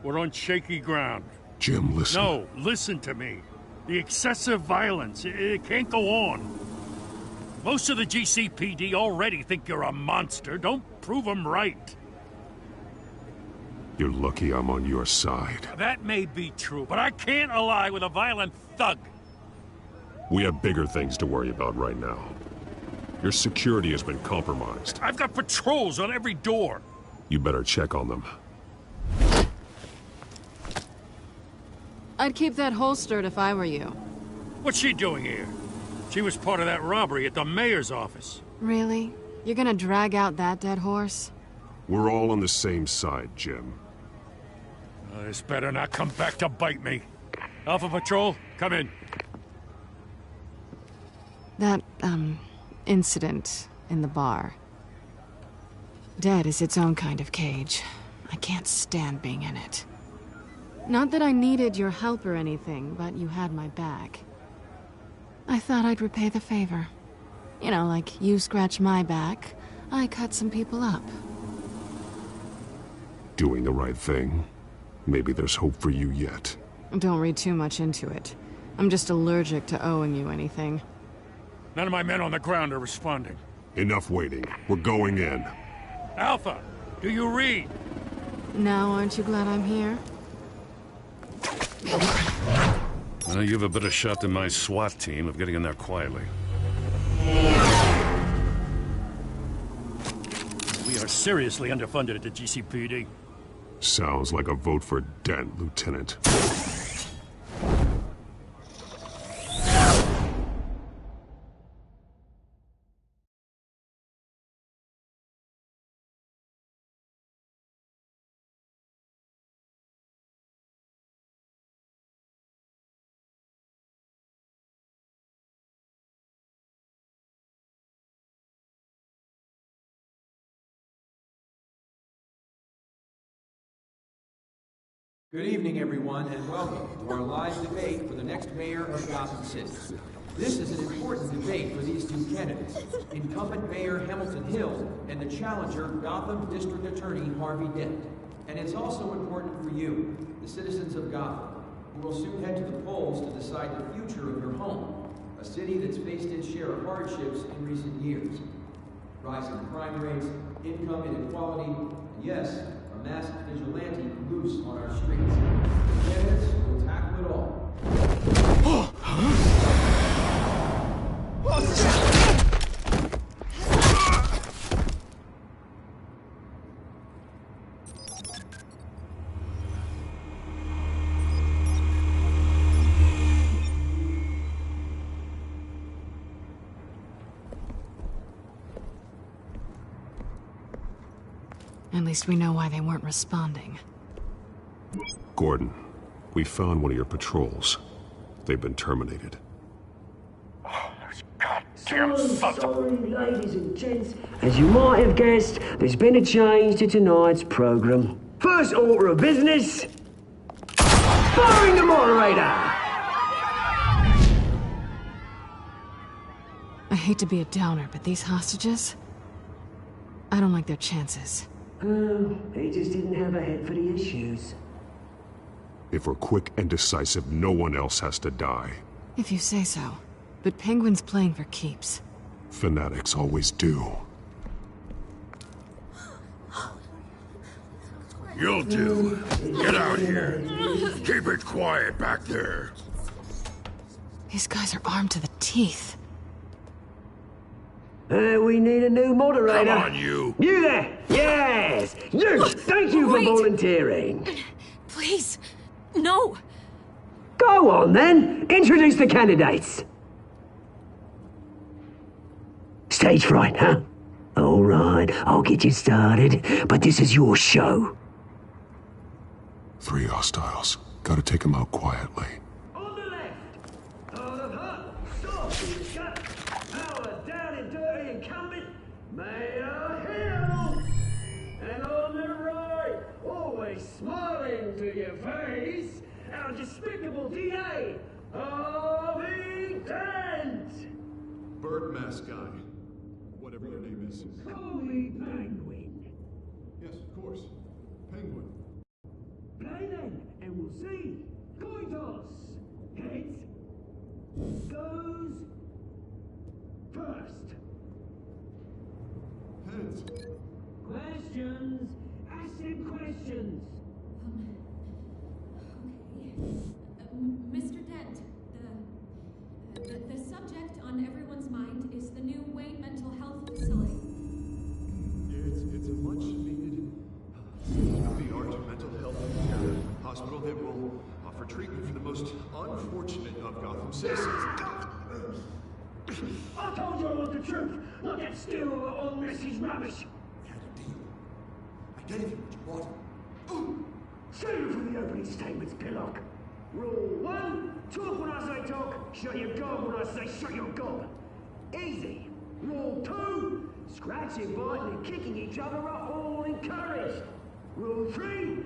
we're on shaky ground. Jim, listen. No, listen to me. The excessive violence, it can't go on. Most of the GCPD already think you're a monster. Don't prove them right. You're lucky I'm on your side. That may be true, but I can't ally with a violent thug. We have bigger things to worry about right now. Your security has been compromised. I've got patrols on every door. You better check on them. I'd keep that holstered if I were you. What's she doing here? She was part of that robbery at the mayor's office. Really? You're gonna drag out that dead horse? We're all on the same side, Jim. This better not come back to bite me. Alpha Patrol, come in. That, incident in the bar. Dead is its own kind of cage. I can't stand being in it. Not that I needed your help or anything, but you had my back. I thought I'd repay the favor. You know, like you scratch my back, I cut some people up. Doing the right thing. Maybe there's hope for you yet. Don't read too much into it. I'm just allergic to owing you anything. None of my men on the ground are responding. Enough waiting. We're going in. Alpha, do you read? Now, aren't you glad I'm here? Well, you have a better shot than my SWAT team of getting in there quietly. We are seriously underfunded at the GCPD. Sounds like a vote for Dent, Lieutenant. Good evening, everyone, and welcome to our live debate for the next mayor of Gotham City. This is an important debate for these two candidates, incumbent Mayor Hamilton Hill and the challenger, Gotham District Attorney Harvey Dent. And it's also important for you, the citizens of Gotham, who will soon head to the polls to decide the future of your home, a city that's faced its share of hardships in recent years. Rising crime rates, income inequality, and yes, a masked vigilante loose on our streets. The candidates will tackle it all. At least we know why they weren't responding. Gordon, we found one of your patrols. They've been terminated. So sorry, ladies and gents. As you might have guessed, there's been a change to tonight's program. First order of business, firing the moderator! I hate to be a downer, but these hostages? I don't like their chances. Oh, he just didn't have a head for the issues. If we're quick and decisive, no one else has to die. If you say so. But Penguin's playing for keeps. Fanatics always do. You'll do. Get out here. Keep it quiet back there. These guys are armed to the teeth. We need a new moderator. Come on, you. You there! Yes! You! Thank you for volunteering. Please, no. Go on, then. Introduce the candidates. Stage fright, huh? All right, I'll get you started, but this is your show. 3 hostiles. Gotta take them out quietly. On the left, hard of heart, soft in the gut, power down and dirty incumbent, Mayor Hill. And on the right, always smiling to your face, our despicable DA, Harvey Dent. Bird mask guy. Whatever your name is. Call me Penguin. Yes, of course. Penguin. Play then, and we'll see. Coin toss. Heads goes first. Heads. Questions. Ask him questions. Mr. Dent, the subject on everyone's mind is the new Wayne Mental Health Facility. It's a much needed state-of-the-art mental health care hospital that will offer treatment for the most unfortunate of Gotham citizens. I told you I want the truth, not that stew or all message rubbish. We had a deal. I gave you what you wanted. Save it for the opening statements, Pillock. Rule 1, talk when I say talk, shut your gob when I say shut your gob. Easy. Rule 2, scratching, biting and kicking each other are all encouraged. Rule 3,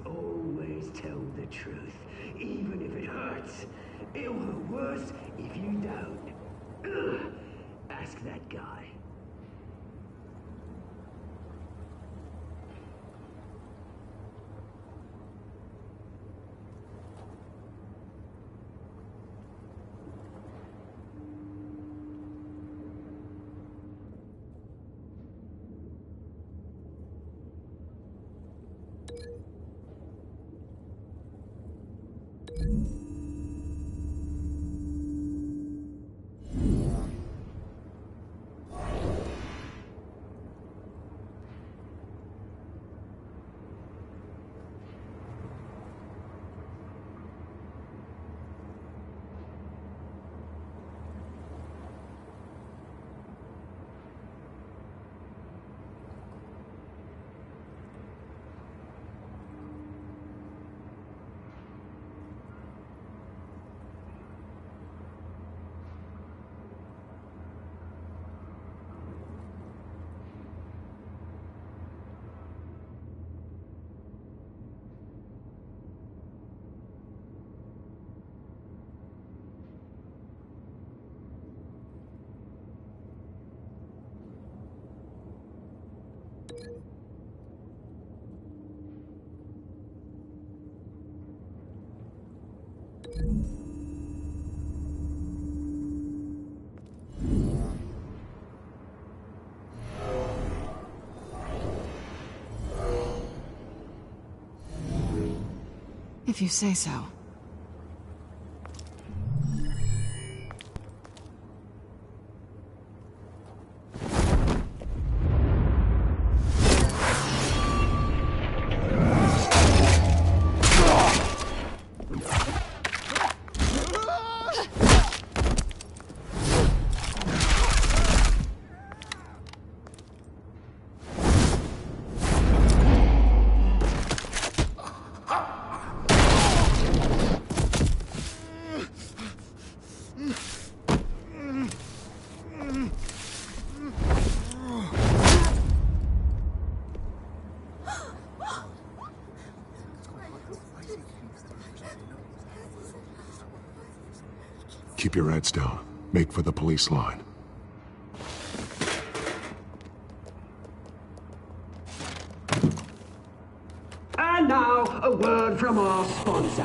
always tell the truth, even if it hurts. It'll hurt worse if you don't. Ugh. Ask that guy. If you say so. Keep your heads down. Make for the police line. And now, a word from our sponsor.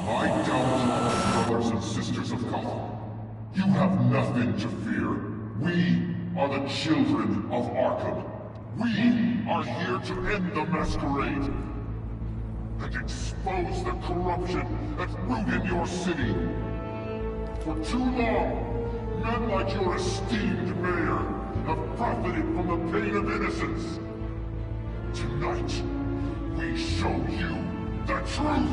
My gallant brothers and sisters of Gotham, You have nothing to fear. We are the children of Arkham. We are here to end the masquerade and expose the corruption that's rooted in your city. For too long, men like your esteemed mayor have profited from the pain of innocence. Tonight, we show you the truth!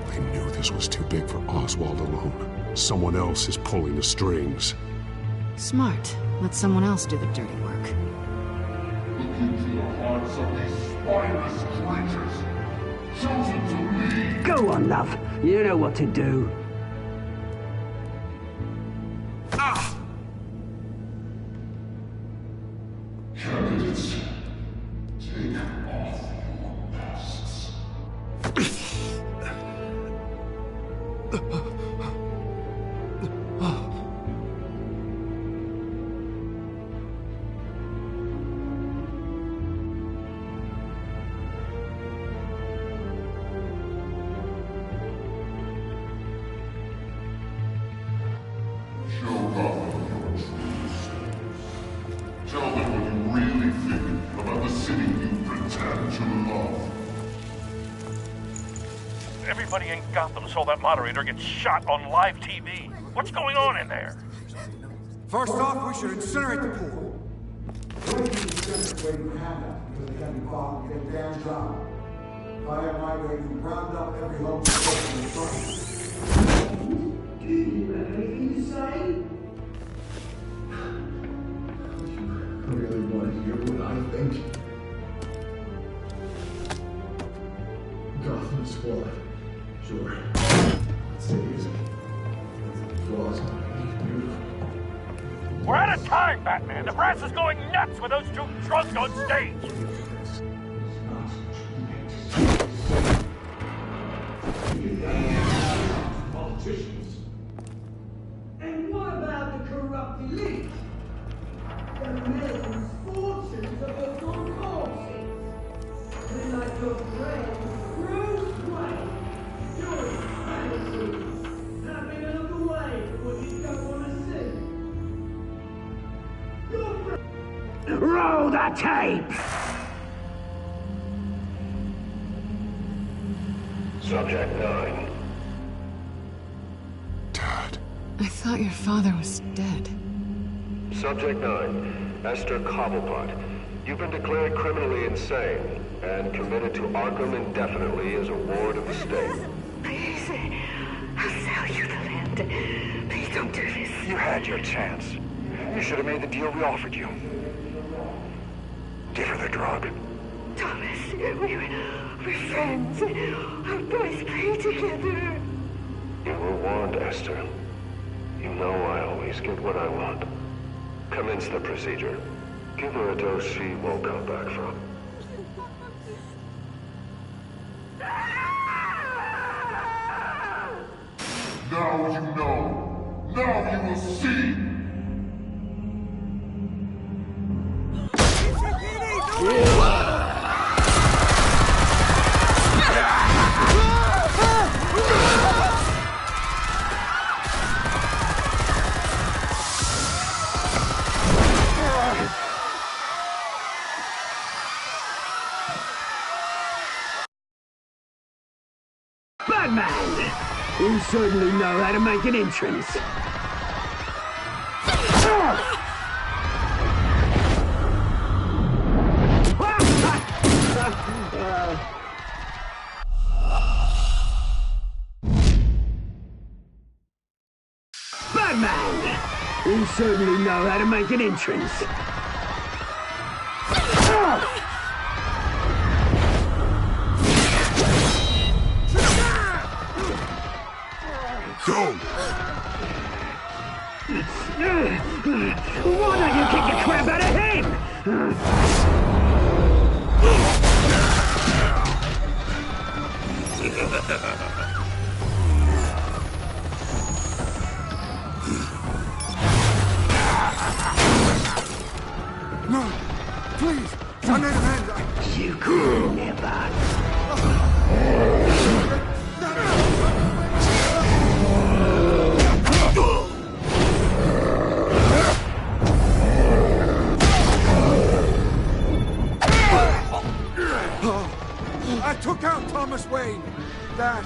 They knew this was too big for Oswald alone. Someone else is pulling the strings. Smart. Let someone else do the dirty work. Look into the hearts of these spineless creatures, chosen to lead. Go on, love. You know what to do. Candidates, take off your masks. Show Gotham your true selves. Tell them what you really think about the city you pretend to love. Everybody in Gotham saw that moderator get shot on live TV. What's going on in there? First off, we should incinerate the pool. Wait to incinerate where you have that, because they can't be caught and get a damn job. If I had my way, you'd round up every home in the front. Do you have anything to say? I really want to hear what I think. Gotham Squad. Sure. City is flaws. Beautiful. We're out of time, Batman. The brass is going nuts with those two drunks on stage. Politicians. And what about the corrupt elite? The men's fortunes of the concourses. They're like your friend, Bruce Wayne. You're fantasies. Having a look away from what you don't want to see. Roll the tape! Subject 9. I thought your father was dead. Subject 9, Esther Cobblepot. You've been declared criminally insane and committed to Arkham indefinitely as a ward of the state. Please, I'll sell you the land. Please don't do this. You had your chance. You should have made the deal we offered you. Give her the drug. Thomas, we're friends. Our boys play together. You were warned, Esther. You know I always get what I want. Commence the procedure. Give her a dose she won't come back from. Now you know. Now you will see. Batman! You certainly know how to make an entrance. Batman! You certainly know how to make an entrance. Go! Why don't you kick the crap out of him? No! Please! I made amends! You could never. took out Thomas Wayne. That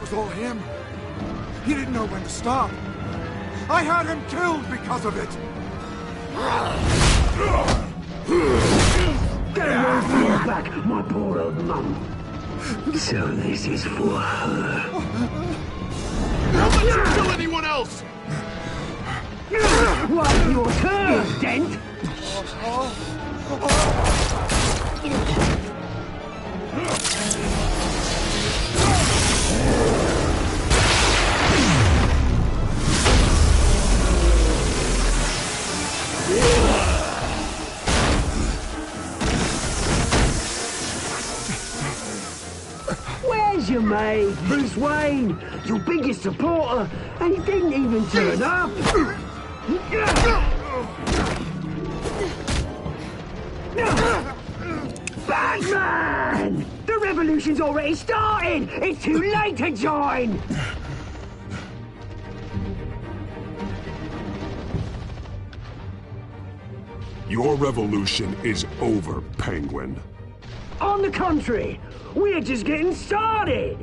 was all him. He didn't know when to stop. I had him killed because of it. Get away from your back, my poor old mum. So this is for her. How much you kill anyone else? Wipe your turn, Dent! Where's your mate, Bruce Wayne? Your biggest supporter, and he didn't even turn up. Batman! The revolution's already started! It's too late to join! Your revolution is over, Penguin. On the contrary, we're just getting started!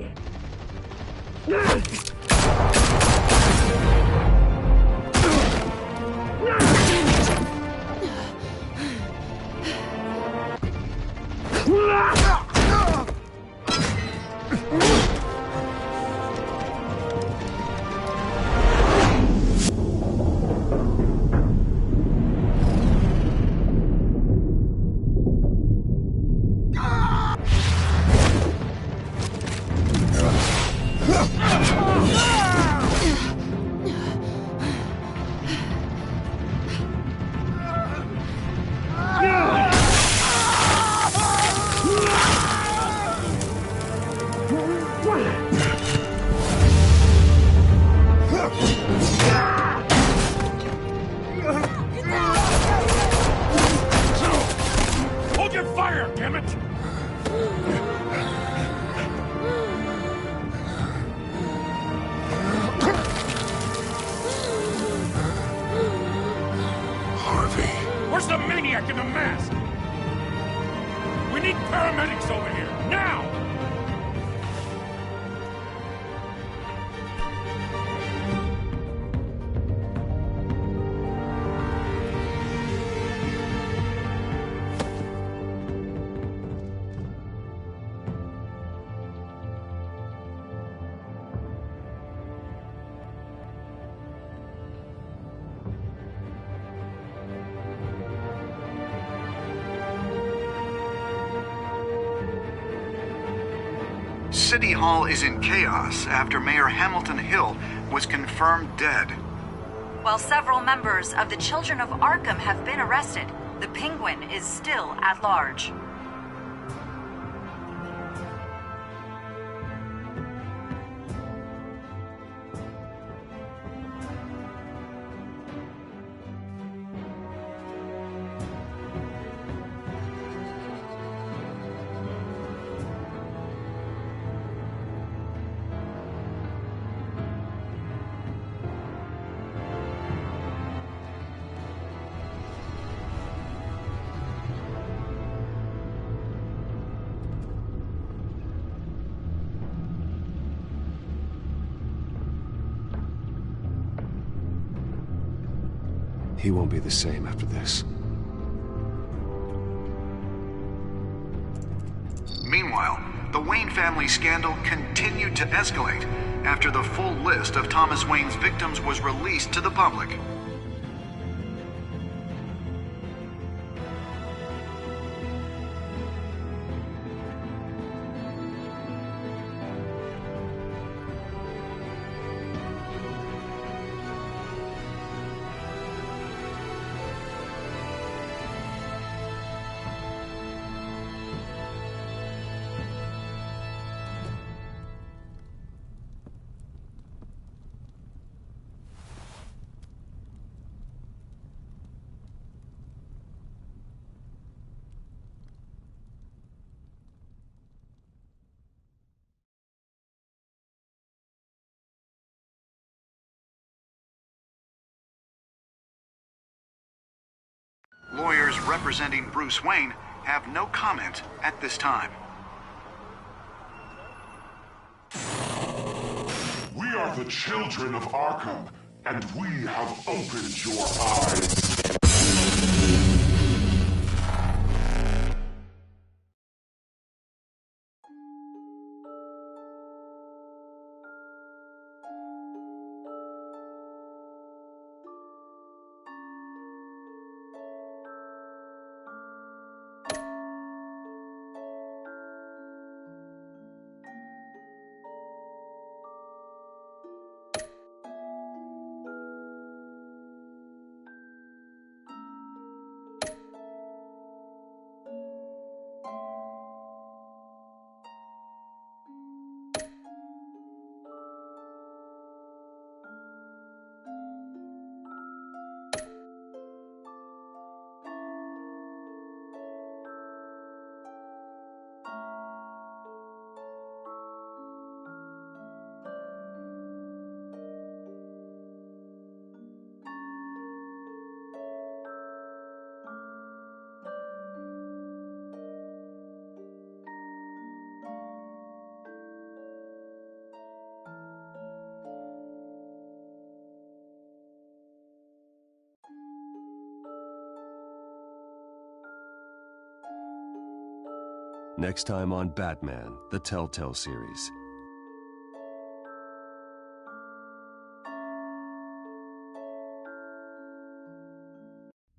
Hold your fire, damn it! Harvey. Where's the maniac in the mask? We need paramedics over here, now! City Hall is in chaos after Mayor Hamilton Hill was confirmed dead. While several members of the Children of Arkham have been arrested, the Penguin is still at large. He won't be the same after this. Meanwhile, the Wayne family scandal continued to escalate after the full list of Thomas Wayne's victims was released to the public. Lawyers representing Bruce Wayne have no comment at this time. are the children of Arkham, and we have opened your eyes. Next time on Batman, the Telltale series.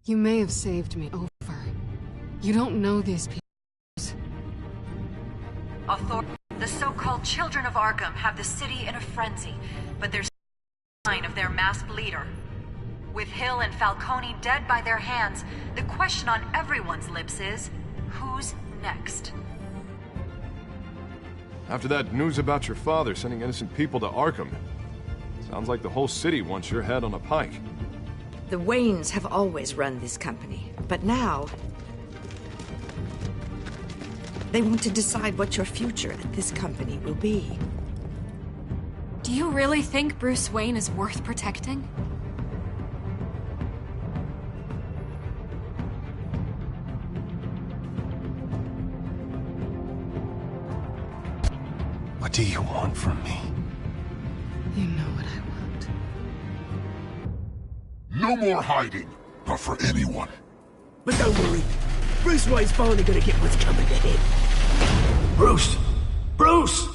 You may have saved me over. You don't know these people. The so-called Children of Arkham have the city in a frenzy, but there's no sign of their masked leader. With Hill and Falcone dead by their hands, the question on everyone's lips is, who's next? After that news about your father sending innocent people to Arkham, sounds like the whole city wants your head on a pike. The Waynes have always run this company, but now they want to decide what your future at this company will be. Do you really think Bruce Wayne is worth protecting? What do you want from me? You know what I want. No more hiding, not for anyone. But don't worry, Bruce Wayne's finally gonna get what's coming to him. Bruce! Bruce!